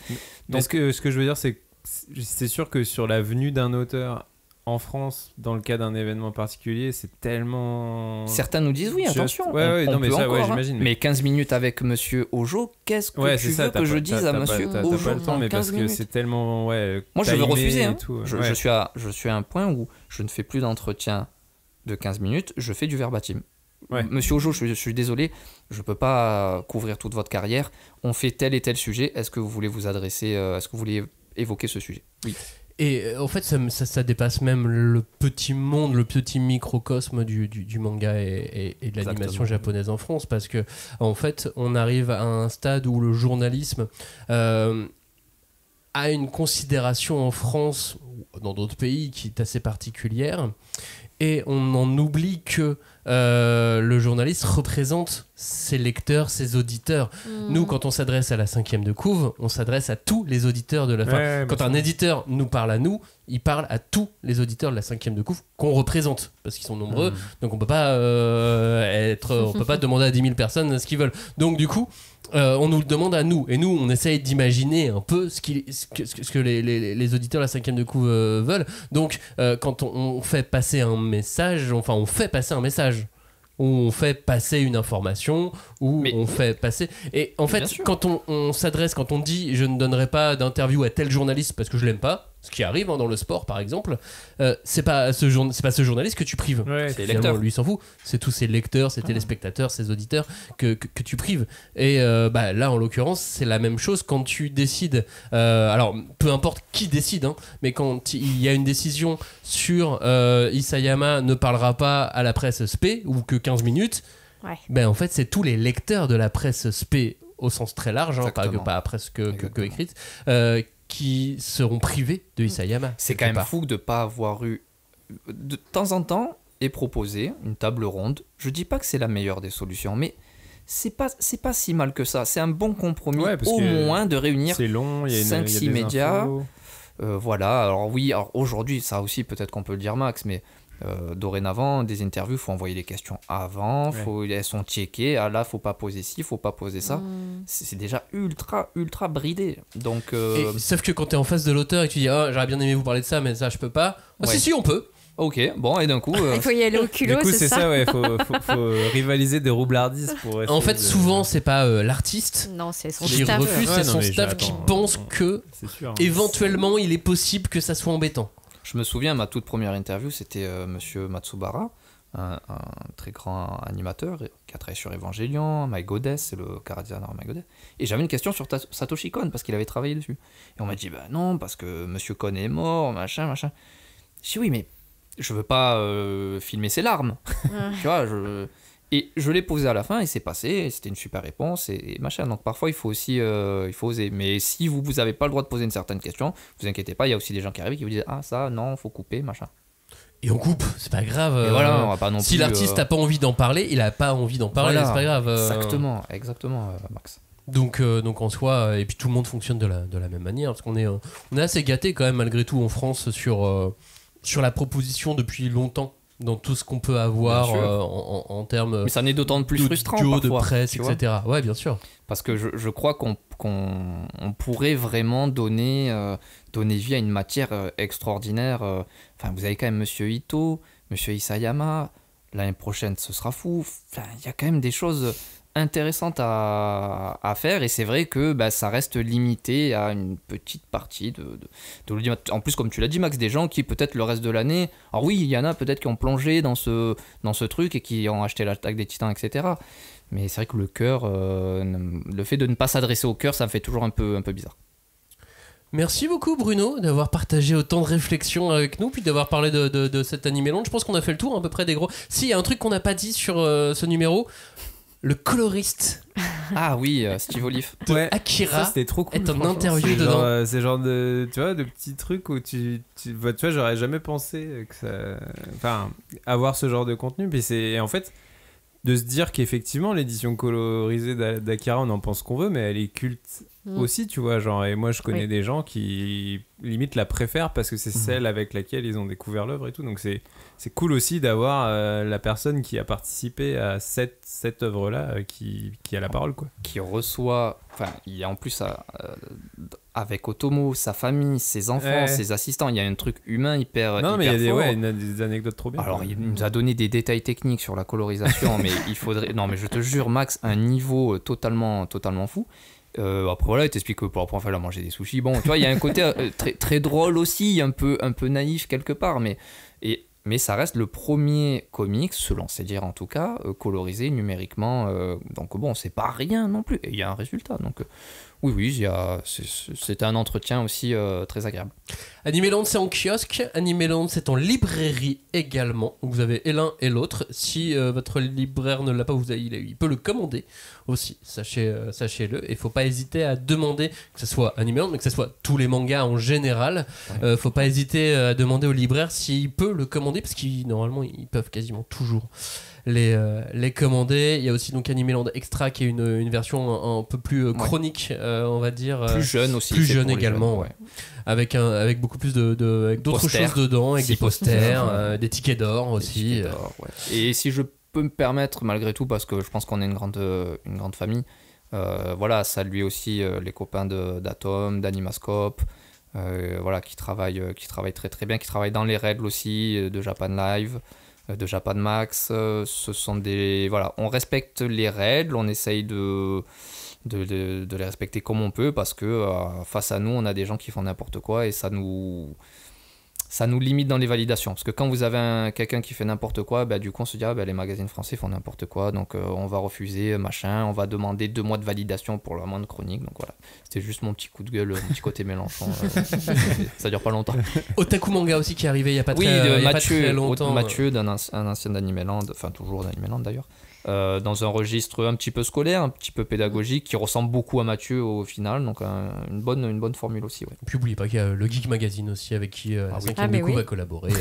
Donc, ce que je veux dire, c'est sûr que sur la venue d'un auteur en France, dans le cas d'un événement particulier, c'est tellement... Certains nous disent oui, attention, j'imagine. Mais 15 minutes avec Monsieur Ojo, qu'est-ce que tu veux que je dise à Monsieur Ojo? T'as pas le temps, mais parce que c'est tellement... Moi, je veux refuser. Hein. Je suis à un point où je ne fais plus d'entretien de 15 minutes, je fais du verbatim. Monsieur Ojo, je suis désolé, je peux pas couvrir toute votre carrière. On fait tel et tel sujet. Est-ce que vous voulez vous adresser, est-ce que vous voulez évoquer ce sujet? Oui. Et en fait, ça dépasse même le petit monde, le petit microcosme du manga et de l'animation japonaise en France, parce que en fait, on arrive à un stade où le journalisme a une considération en France ou dans d'autres pays qui est assez particulière. Et on en oublie que le journaliste représente ses lecteurs, ses auditeurs. Nous, quand on s'adresse à la 5e de couve, on s'adresse à tous les auditeurs de la fin. Quand un éditeur nous parle à nous, il parle à tous les auditeurs de la 5e de couve qu'on représente, parce qu'ils sont nombreux. Donc on peut pas on peut pas demander à 10 000 personnes ce qu'ils veulent. Donc du coup, on nous le demande à nous, et nous on essaye d'imaginer un peu ce que les auditeurs de la 5e de couve veulent. Donc quand on fait passer un message, on fait passer un message, ou on fait passer une information, ou on fait passer... Et en fait, quand on s'adresse, quand on dit « je ne donnerai pas d'interview à tel journaliste parce que je l'aime pas », ce qui arrive dans le sport par exemple, c'est pas ce journaliste que tu prives. C'est les lecteurs. Lui il s'en fout, c'est tous ses lecteurs, ses téléspectateurs, ses auditeurs que tu prives. Et là en l'occurrence c'est la même chose quand tu décides, alors peu importe qui décide, hein, mais quand il y a une décision sur Isayama ne parlera pas à la presse spé ou que 15 minutes, en fait c'est tous les lecteurs de la presse spé au sens très large, hein, pas à presse que écrite, qui seront privés de Isayama. C'est quand même fou de ne pas avoir eu de temps en temps et proposer une table ronde. Je dis pas que c'est la meilleure des solutions, mais c'est pas si mal que ça. C'est un bon compromis, au moins de réunir 5-6 médias. Voilà, alors aujourd'hui, ça aussi peut-être qu'on peut le dire Max, mais dorénavant, des interviews, il faut envoyer les questions avant, elles sont checkées, là, faut pas poser ci, faut pas poser ça. C'est déjà ultra bridé. Donc, sauf que quand tu es en face de l'auteur et que tu dis j'aurais bien aimé vous parler de ça, mais ça, je peux pas. Si, on peut. Ok, bon, et d'un coup... Il faut y aller au culot, du coup, c'est ça. Faut rivaliser des roublardises pour en fait, souvent, c'est pas l'artiste qui refuse, c'est son staff qui pense que éventuellement, il est possible que ça soit embêtant. Je me souviens, ma toute première interview, c'était Monsieur Matsubara, un très grand animateur qui a travaillé sur Evangelion, My Goddess, c'est le Karadesigner My Goddess. Et j'avais une question sur Satoshi Kon, parce qu'il avait travaillé dessus. Et on m'a dit, non, parce que Monsieur Kon est mort, machin. Je dis, oui, mais je veux pas filmer ses larmes. Tu vois, et je l'ai posé à la fin, et c'est passé, et c'était une super réponse, et machin. Donc parfois, il faut aussi oser. Mais si vous n'avez pas le droit de poser une certaine question, vous inquiétez pas, il y a aussi des gens qui arrivent et qui vous disent, ça, non, faut couper, machin. Et on coupe, c'est pas grave. Et voilà, on va pas non si plus, l'artiste n'a pas envie d'en parler, il a pas envie d'en parler, c'est pas grave. Exactement, Max. Donc en soi, et puis tout le monde fonctionne de la même manière, parce qu'on est assez gâté quand même malgré tout en France sur la proposition depuis longtemps, dans tout ce qu'on peut avoir en termes. Mais ça n'est d'autant de plus frustrant parfois, de presse, etc. Ouais, bien sûr. Parce que je crois qu'on pourrait vraiment donner vie à une matière extraordinaire. Enfin, vous avez quand même Monsieur Ito, Monsieur Isayama. L'année prochaine, ce sera fou. Enfin, il y a quand même des choses intéressantes à faire, et c'est vrai que ça reste limité à une petite partie de l'audimat. En plus, comme tu l'as dit Max, des gens qui peut-être le reste de l'année, alors oui, il y en a peut-être qui ont plongé dans ce truc et qui ont acheté l'Attaque des Titans, etc. Mais c'est vrai que le cœur, le fait de ne pas s'adresser au cœur, ça me fait toujours un peu bizarre. Merci beaucoup Bruno d'avoir partagé autant de réflexions avec nous, puis d'avoir parlé de cet animé long. Je pense qu'on a fait le tour à peu près des gros. Si, il y a un truc qu'on n'a pas dit sur ce numéro. Le coloriste. Ah oui, Steve Olive. Akira. Ça, c'était trop cool. Est en interview dedans. C'est genre de, tu vois, de petits trucs où tu vois, j'aurais jamais pensé que ça, avoir ce genre de contenu. Puis en fait, de se dire qu'effectivement l'édition colorisée d'Akira, on en pense qu'on veut, mais elle est culte aussi, tu vois, genre, et moi je connais des gens qui limite la préfèrent parce que c'est celle avec laquelle ils ont découvert l'œuvre et tout, donc c'est cool aussi d'avoir la personne qui a participé à cette œuvre-là qui a la parole, quoi. Qui reçoit, enfin, il y a en plus avec Otomo, sa famille, ses enfants, ses assistants, il y a un truc humain hyper non, mais il y fort. a des anecdotes trop bien. Alors, il nous a donné des détails techniques sur la colorisation, mais il faudrait... Non, mais je te jure, Max, un niveau totalement fou. Après, voilà, il t'explique que pour la première fois, il a mangé des sushis. Bon, tu vois, il y a un côté très, très drôle aussi, un peu naïf quelque part, mais ça reste le premier comics, selon ses dires en tout cas, colorisé numériquement. Donc bon, c'est pas rien non plus. Et il y a un résultat. Donc oui, c'était un entretien aussi très agréable. Animeland, c'est en kiosque. Animeland, c'est en librairie également. Donc vous avez et l'un et l'autre. Si votre libraire ne l'a pas, il peut le commander aussi. Sachez-le. Et il ne faut pas hésiter à demander que ce soit Animeland, mais que ce soit tous les mangas en général. Il ne faut pas hésiter à demander au libraire s'il peut le commander, parce qu'ils normalement ils peuvent quasiment toujours les commander. Il y a aussi donc Animeland Extra qui est une version un peu plus chronique, on va dire, plus jeune aussi, plus jeune également, jeunes, avec beaucoup plus avec d'autres choses dedans, avec des posters, des tickets d'or aussi. Et si je peux me permettre, malgré tout, parce que je pense qu'on est une grande famille, voilà, saluer aussi les copains d'Atom, d'Animascope, voilà, qui travaillent très très bien, qui travaillent dans les règles aussi de Japan Live, de Japan Max. Ce sont voilà, on respecte les règles, on essaye de les respecter comme on peut, parce que face à nous, on a des gens qui font n'importe quoi, et ça nous limite dans les validations, parce que quand vous avez quelqu'un qui fait n'importe quoi, du coup on se dit les magazines français font n'importe quoi, donc on va refuser, on va demander 2 mois de validation pour la moindre chronique. Donc voilà, c'était juste mon petit coup de gueule, mon petit côté Mélenchon. Ça dure pas longtemps. Otaku Manga aussi qui est arrivé il y a pas très longtemps. Mathieu, un ancien d'Animeland, enfin toujours d'Animeland d'ailleurs, dans un registre un petit peu scolaire, un petit peu pédagogique, qui ressemble beaucoup à Mathieu au final, donc une bonne formule aussi. Ouais. Et puis n'oubliez pas qu'il y a le Geek Magazine aussi, avec qui la 5e de coup va collaborer.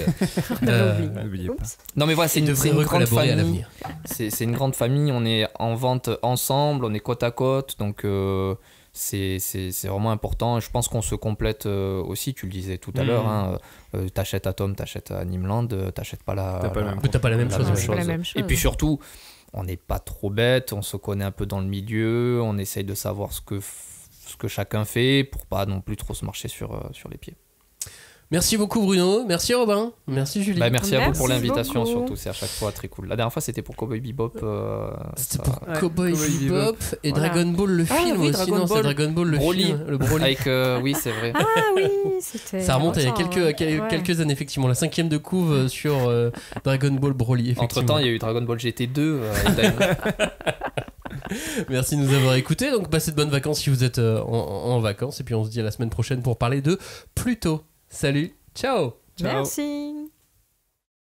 N'oubliez pas. Non mais voilà, c'est une grande famille. C'est une grande famille, on est en vente ensemble, on est côte à côte, donc c'est vraiment important. Je pense qu'on se complète aussi, tu le disais tout à l'heure, t'achètes Atom, t'achètes Animeland, t'achètes pas t'as pas la même chose. Et puis surtout, on n'est pas trop bête, on se connaît un peu dans le milieu, on essaye de savoir ce que chacun fait pour pas non plus trop se marcher sur les pieds. Merci beaucoup Bruno, merci Robin, merci Julie. Merci à vous pour l'invitation surtout, c'est à chaque fois très cool. La dernière fois c'était pour Cowboy Bebop. C'était pour Cowboy Bebop et Dragon Ball le film aussi. C'est Dragon Ball le Broly. film, le Broly. Avec, oui c'est vrai. Ah oui, c'était... Ça remonte à il y a quelques années effectivement, la 5e de couve sur Dragon Ball Broly. Entre temps il y a eu Dragon Ball GT 2. Merci de nous avoir écoutés, donc passez de bonnes vacances si vous êtes en vacances, et puis on se dit à la semaine prochaine pour parler de Pluto. Salut, ciao. Merci.